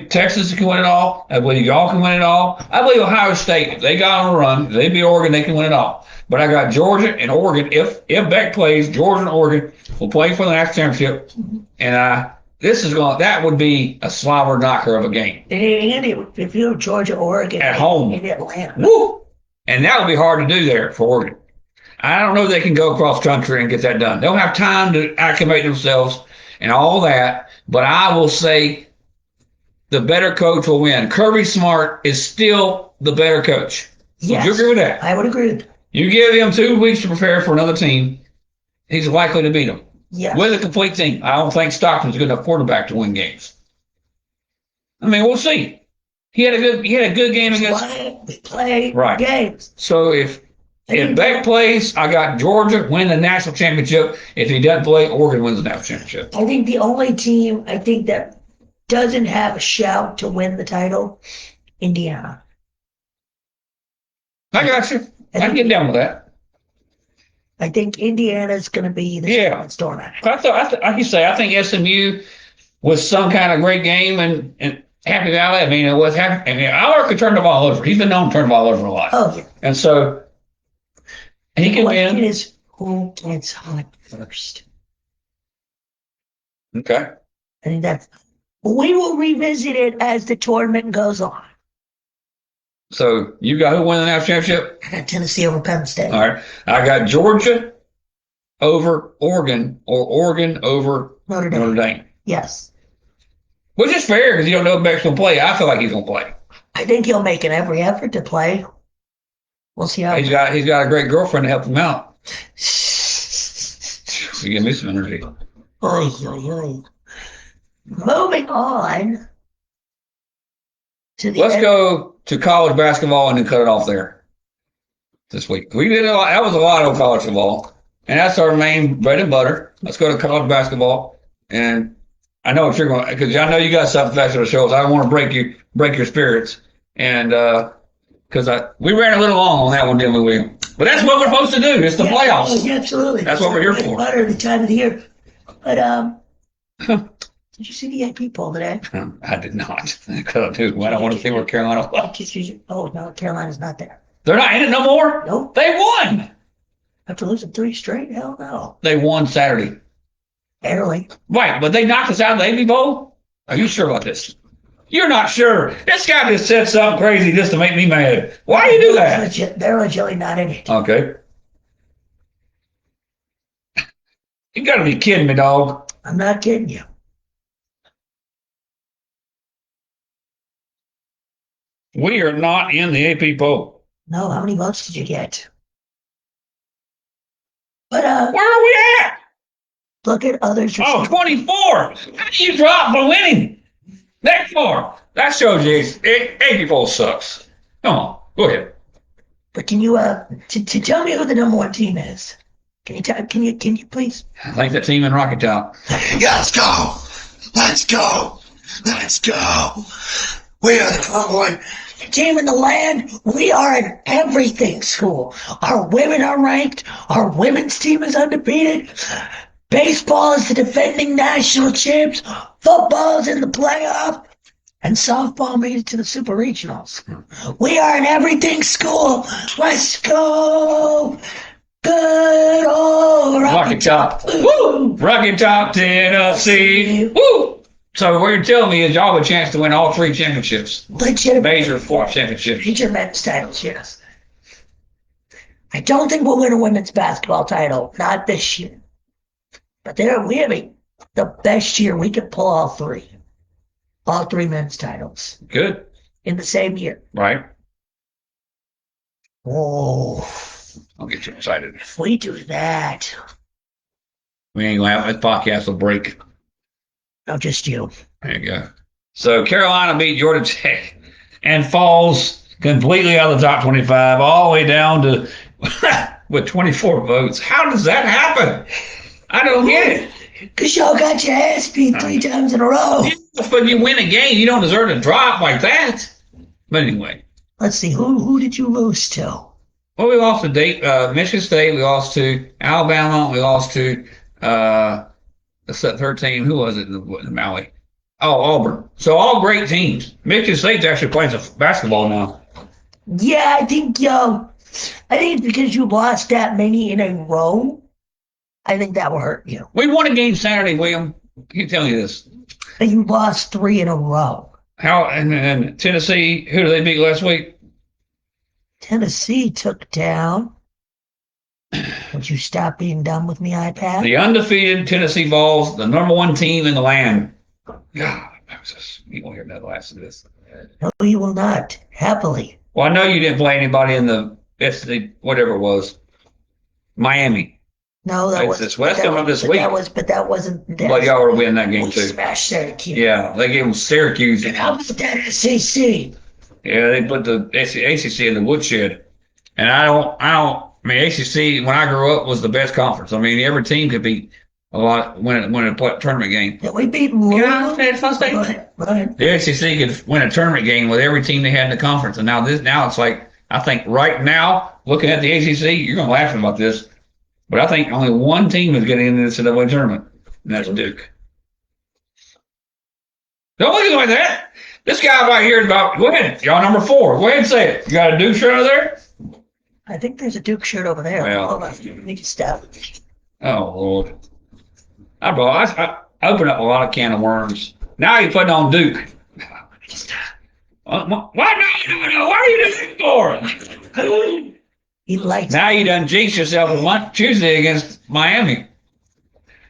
Texas can win it all. I believe y'all can win it all. I believe Ohio State, if they got on a run, if they beat Oregon, they can win it all. But I got Georgia and Oregon. If Beck plays, Georgia and Oregon will play for the national championship. And that would be a slobber knocker of a game. And if you're Georgia, Oregon at home in Atlanta, woo, and that would be hard to do there for Oregon. I don't know if they can go across country and get that done. They'll have time to acclimate themselves and all that. But I will say the better coach will win. Kirby Smart is still the better coach. Yes, would you agree with that? I would agree with that. You give him 2 weeks to prepare for another team, he's likely to beat them. Yes. With a complete team. I don't think Stockton's a good enough quarterback to win games. I mean, we'll see. He had a good game against. We play right. games. So if Beck plays, I got Georgia win the national championship. If he doesn't play, Oregon wins the national championship. I think the only team that doesn't have a shout to win the title, Indiana. I got you. I can get down with that. I think Indiana's going to be the storm. Like you say, I think SMU was some kind of great game and Happy Valley. I mean, it was happy. I mean, Aller could turn the ball over. He's been known to turn the ball over a lot. Oh yeah. And so he can win. The question is who gets hot first. Okay. I think we will revisit it as the tournament goes on. So you got who won the national championship? I got Tennessee over Penn State. All right. I got Georgia over Oregon or Oregon over Notre Dame. Yes. Which is fair because you don't know if Beck's going to play. I feel like he's going to play. I think he'll make every effort to play. We'll see how. He's got a great girlfriend to help him out. You give me some energy. Moving on. Let's go to college basketball and then cut it off there this week. We did a lot. That was a lot of college football, and that's our main bread and butter. Let's go to college basketball, and I know what you're going because I know you got something special to show us. I don't want to break your spirits, and because we ran a little long on that one, didn't we, William? But that's what we're supposed to do. It's the playoffs. Yeah, absolutely. That's what we're here for. Butter the time of the year, but did you see the AP poll today? I did not. I don't want to see where Carolina was. Oh, no, Carolina's not there. They're not in it no more? Nope. They won. After losing 3 straight? Hell no. They won Saturday. Barely. Right, but they knocked us out of the AP Bowl? Are you sure about this? You're not sure. This guy just said something crazy just to make me mad. Why do you do that? They're legitimately not in it. Okay. You got to be kidding me, dog. I'm not kidding you. We are not in the AP poll. No, how many votes did you get? But where are we at? Look at others. 24. How do you drop for winning? That far. That shows you AP poll sucks. Come on, go ahead. But can you to tell me who the number 1 team is? Can you please? I think that team in Rocky Top. Let's go. Let's go. Let's go. We are the number 1 team in the land. We are an everything school. Our women are ranked. Our women's team is undefeated. Baseball is the defending national champs. Football is in the playoff. And softball made it to the super regionals. We are an everything school. Let's go. Good old Rocky Top. Woo! Rocky Top, Tennessee. Woo! So what you're telling me is y'all have a chance to win all 3 championships. Legitimate. Major 4 championships. Major men's titles, yes. I don't think we'll win a women's basketball title. Not this year. But we have the best year. We could pull all 3. All 3 men's titles Good. in the same year. Right. Oh, I'll get you excited. if we do that, We ain't gonna have this podcast will break. not just you. There you go. So Carolina beat Georgia Tech and falls completely out of the top 25, all the way down to with 24 votes. How does that happen? I don't get it. Because y'all got your ass beat 3 times in a row. But you win a game, you don't deserve to drop like that. But anyway. Let's see, who did you lose to? Well, we lost to Michigan State. We lost to Alabama. We lost to the 13. Who was it in Maui? Oh, Auburn. So all great teams. Michigan State's actually playing some basketball now. Yeah, I think it's because you lost that many in a row. I think that will hurt you. We won a game Saturday, William. Can tell you this? And you lost 3 in a row. How and Tennessee? Who did they beat last week? Tennessee took down. Would you stop being dumb with me, iPad? The undefeated Tennessee Vols, the number 1 team in the land. God, you won't hear that last of this. No, you will not. Happily. Well, I know you didn't play anybody in the whatever it was, Miami. No, That's coming up this week. That wasn't. But y'all were winning that game we too. Smashed Syracuse. Yeah, they gave them Syracuse. And how about that SEC? Yeah, they put the ACC in the woodshed. And I mean, ACC when I grew up was the best conference. I mean, every team could beat a lot when it played a tournament game. Yeah, we beat Louisville. The ACC could win a tournament game with every team they had in the conference. And now it's like I think right now looking at the ACC, you're gonna laugh about this. But I think only one team is getting into the NCAA tournament, and that's Duke. Don't look at it like that. This guy right here is about. Go ahead, y'all number 4. Go ahead and say it. You got a Duke shirt over there? I think there's a Duke shirt over there. Well, hold on, let me just stop. Oh Lord! I opened up a lot of can of worms. Now you're putting on Duke. Why no? Why are you doing it for? He likes. Now you done jinxed yourself on Tuesday against Miami.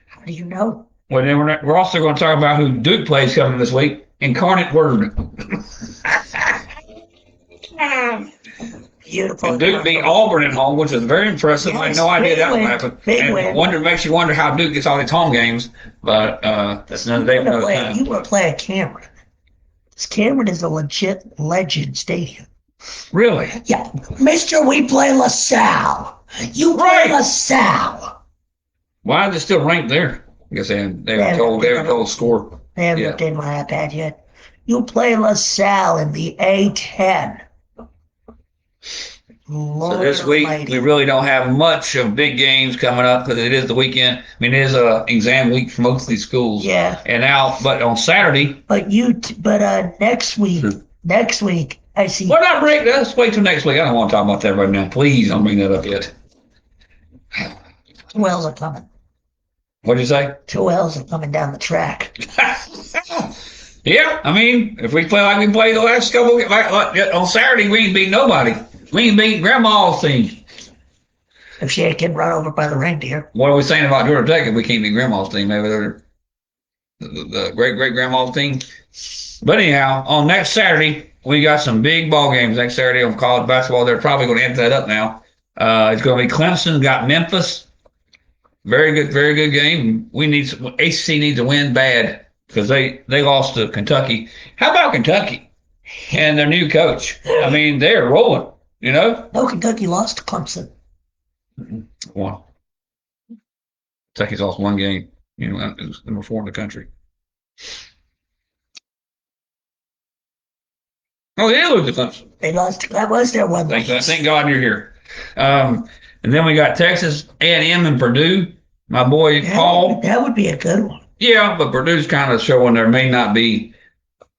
How do you know? Well, then we're also going to talk about who Duke plays coming this week. Incarnate Word. Beautiful. And Duke beat Auburn at home, which is very impressive. Yes, I had no idea that would happen. And makes you wonder how Duke gets all these home games. But that's another day for another time. You were playing Cameron. This Cameron is a legit legend stadium. Really? Yeah. Mister, we play LaSalle. You play LaSalle. Why is it still ranked there? I guess they haven't told score. They haven't updated my iPad yet. You play LaSalle in the A10. Lord so this week, Almighty. We really don't have much of big games coming up because it is the weekend. I mean, it is an exam week for most of these schools. Yeah. And now, but on Saturday. But next week, I see. Well, not break. Let's wait till next week. I don't want to talk about that right now. Please don't bring that up yet. 2 L's are coming. What'd you say? 2 L's are coming down the track. Yeah, I mean, if we play like we played the last couple, on Saturday, we ain't beat nobody. We ain't beat Grandma's team. If she ain't getting run over by the reindeer. What are we saying about Georgia Tech if we can't beat Grandma's team? Maybe they're the great-great-grandma's team. But anyhow, on next Saturday, we got some big ball games next Saturday on college basketball. They're probably going to amp that up now. It's going to be Clemson, got Memphis. Very good game. ACC needs to win bad because they lost to Kentucky. How about Kentucky and their new coach? I mean, they're rolling, you know? No, Kentucky lost to Clemson. One. Kentucky's lost one game. You know, it was number 4 in the country. Oh, they did lose to Clemson. They lost. That was their one. Thank God you're here. And then we got Texas A&M and Purdue. My boy Paul. That would be a good one. Yeah, but Purdue's kind of showing there may not be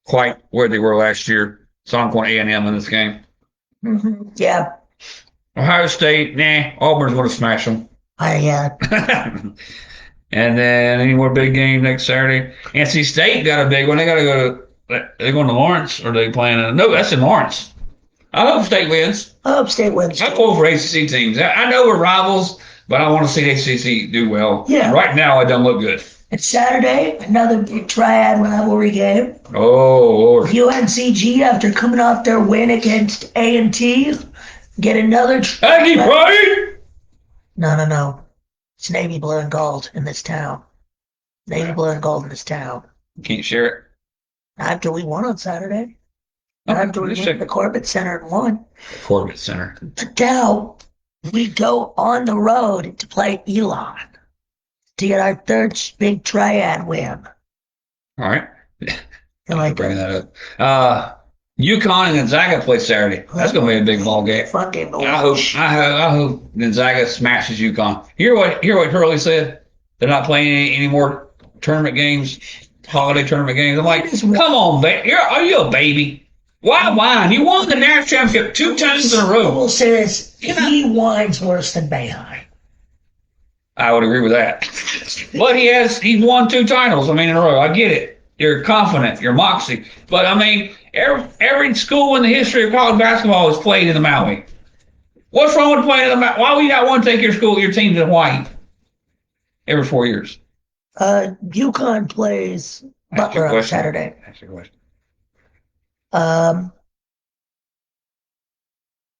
quite where they were last year. So I'm going A&M in this game. Mm-hmm. Yeah. Ohio State, Auburn's going to smash them. And then any more big game next Saturday? NC State got a big one. They got to go to. They're going to Lawrence, or are they playing? No, that's in Lawrence. I hope State wins. I hope State wins. I'm pulling for ACC teams. I know we're rivals, but I want to see ACC do well. Yeah. Right now, it doesn't look good. And Saturday, another big triad rivalry game. Oh, Lord. UNCG, after coming off their win against A&T, get another. Aggie Pride! No. It's navy blue and gold in this town. Navy blue and gold in this town. Can't share it. After we won on Saturday. Okay, After we went to the Corbett Center and won. Corbett Center. But now we go on the road to play Elon to get our third big triad win. All right. I like bringing that up. UConn and Gonzaga play Saturday. That's going to be a big ball game. Fun game to I watch. hope Gonzaga smashes UConn. Hear what Hurley said? They're not playing any more tournament games, holiday tournament games. I'm like, come on, are you a baby? Why whine? You won the national championship 2 times in a row. We'll say this: he whines worse than Bayheim. I would agree with that. But he's won 2 titles, in a row. I get it. You're confident. You're moxie. But, every school in the history of college basketball has played in the Maui. What's wrong with playing in the Maui? Why would you not want to take your team to Hawaii every 4 years? UConn plays Butler on Saturday. That's your question.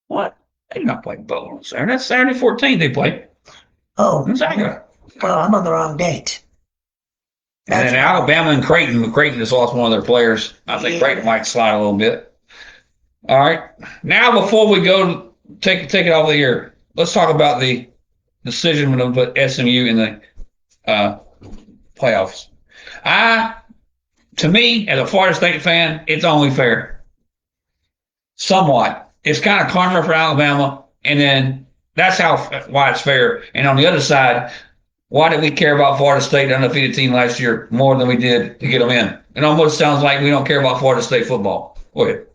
What? They not playing Butler on Saturday. That's Saturday 14th they play. Oh. Gonzaga. Well, I'm on the wrong date. And then Alabama and Creighton. Creighton just lost one of their players. I think Creighton might slide a little bit. All right. Now, before we go take it off the air, let's talk about the decision to put SMU in the playoffs. To me, as a Florida State fan, it's only fair. Somewhat. It's kind of karma for Alabama, and then that's why it's fair. And on the other side, why did we care about Florida State, the undefeated team last year, more than we did to get them in? It almost sounds like we don't care about Florida State football. Go ahead.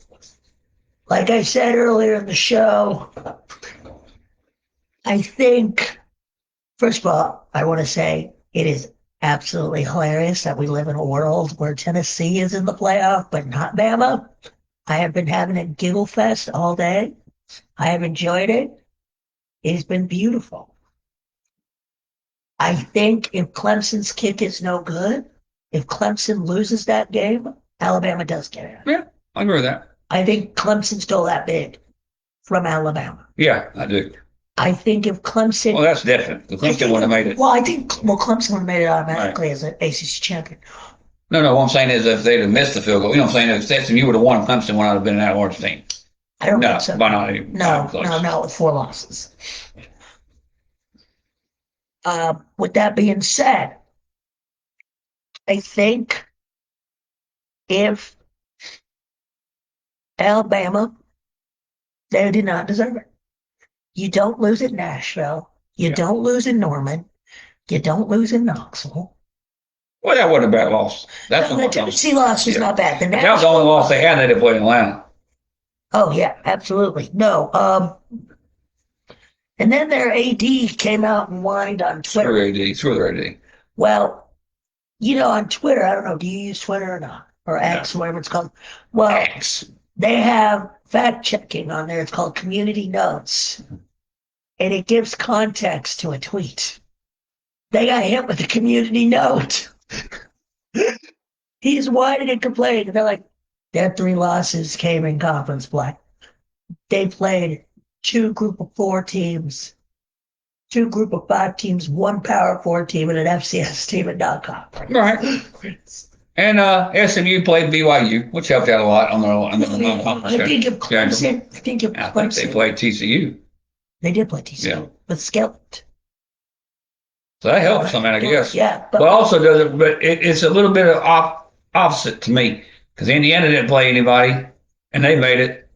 Like I said earlier in the show, I think, first of all, I want to say it is absolutely hilarious that we live in a world where Tennessee is in the playoff, but not Bama. I have been having a giggle fest all day. I have enjoyed it. It has been beautiful. I think if Clemson's kick is no good, if Clemson loses that game, Alabama does get it. Yeah, I agree with that. I think Clemson stole that bid from Alabama. Yeah, I do. I think if Clemson... Well, that's definite. Clemson would have made it. Well, Clemson would have made it automatically as an ACC champion. No, what I'm saying is if they'd have missed the field goal, what I'm saying is if SMU would have won, Clemson would not have been that orange team. I don't think so. Why not? No, with 4 losses. With that being said, I think if Alabama, they did not deserve it. You don't lose at Nashville. You don't lose in Norman. You don't lose in Knoxville. Well, that wasn't a bad loss. The Tennessee loss was not bad. That was the only loss they had. They didn't play in Atlanta. Oh, yeah, absolutely. No. And then their AD came out and whined on Twitter. Screw their AD. Well, on Twitter, I don't know, do you use Twitter or not? Or X, whatever it's called. Well, X. They have fact-checking on there. It's called Community Notes. And it gives context to a tweet. They got hit with a community note. He's whining and complaining. And they're like, their 3 losses came in conference play. They played 2 group of 4 teams, 2 group of 5 teams, 1 power 4 team, and an FCS team at non-conference. Right. And SMU played BYU, which helped out a lot on their non-conference. I think if Clemson, I think they played TCU. They did play TCU with Skellett. So that helps them, I guess. Yeah. But also does it, but it's a little bit of opposite to me because Indiana didn't play anybody and they made it.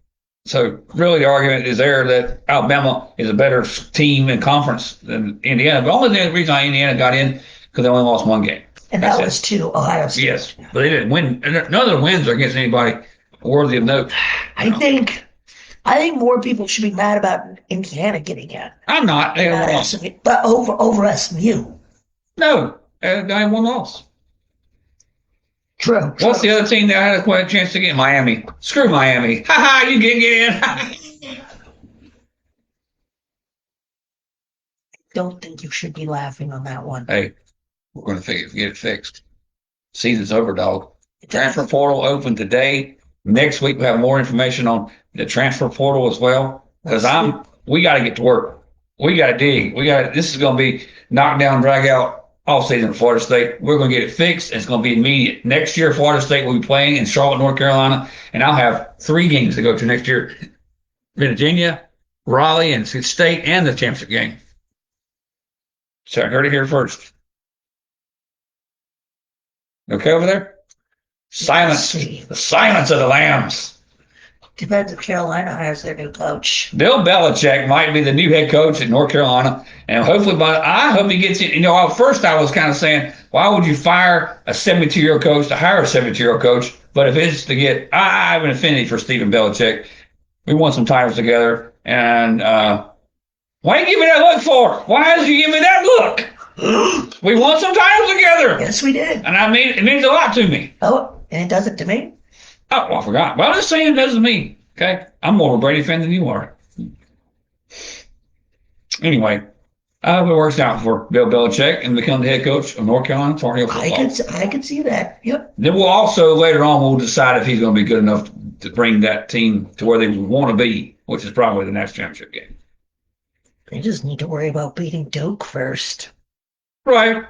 So really the argument is there that Alabama is a better team in conference than Indiana. But the only reason Indiana got in because they only lost 1 game. And that was to Ohio State. Yes, but they didn't win. None of their wins are against anybody worthy of note. I think more people should be mad about Indiana getting in. I'm not. They not lost. SMU, but over SMU. No, they had 1 loss. True. What's the other team that had a chance to get in? Miami? Screw Miami. Ha ha! You get in. I don't think you should be laughing on that one. Hey, We're going to get it fixed. Season's over, dog. Transfer portal open today. Next week we'll have more information on the transfer portal as well. Because we got to get to work. We got to dig. This is going to be knock down, drag out all season at Florida State. We're going to get it fixed. And it's going to be immediate. Next year, Florida State will be playing in Charlotte, North Carolina, and I'll have 3 games to go to next year: Virginia, Raleigh, and State, and the championship game. So I heard it here first. Okay over there? Silence. The silence of the lambs. Depends if Carolina hires their new coach. Bill Belichick might be the new head coach at North Carolina, and hopefully, I hope he gets it. At first I was kind of saying, why would you fire a 72-year-old coach to hire a 72-year-old coach? But if it's to get, I have an affinity for Stephen Belichick. We won some titles together, and why you give me that look for? Why did you give me that look? We won some titles together. Yes, we did. And it means a lot to me. Oh, and it does it to me? Oh, well, I forgot. Well, I'm just saying it does to me. Okay? I'm more of a Brady fan than you are. Anyway, I hope it works out for Bill Belichick and become the head coach of North Carolina Tar Heel football. I can see that. Yep. Then we'll also, later on, we'll decide if he's going to be good enough to bring that team to where they want to be, which is probably the next championship game. They just need to worry about beating Duke first. Right.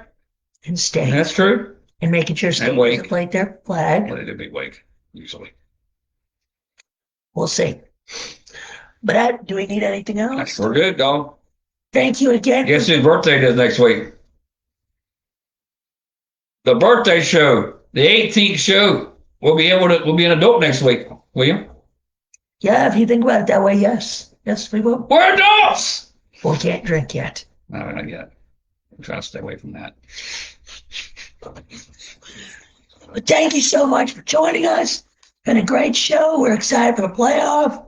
And State. That's true. And making sure State doesn't play their flag. Well, they do beat Wake, usually. We'll see. But do we need anything else? We're good, dog. Thank you again. Guess whose birthday it is next week? The birthday show. The 18th show. We'll be an adult next week. Will you? Yeah, if you think about it that way, yes. Yes, we will. We're adults! Well, we can't drink yet. No, not yet. I'm trying to stay away from that. But thank you so much for joining us. Been a great show. We're excited for the playoff.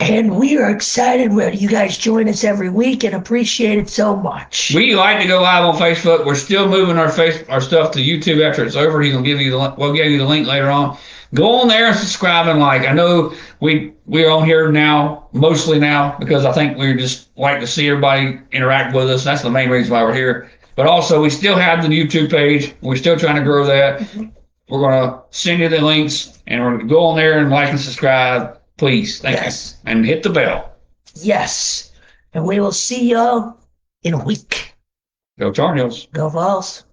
And we are excited when you guys join us every week and appreciate it so much. We like to go live on Facebook. We're still moving our stuff to YouTube after it's over. We'll give you the link later on. Go on there and subscribe and like. I know we're on here now, mostly now, because I think we just like to see everybody interact with us. That's the main reason why we're here. But also, we still have the YouTube page. We're still trying to grow that. Mm-hmm. We're going to send you the links, and we're going to go on there and like and subscribe. Please. Thank you. And hit the bell. Yes. And we will see y'all in a week. Go Tar Heels. Go Vols.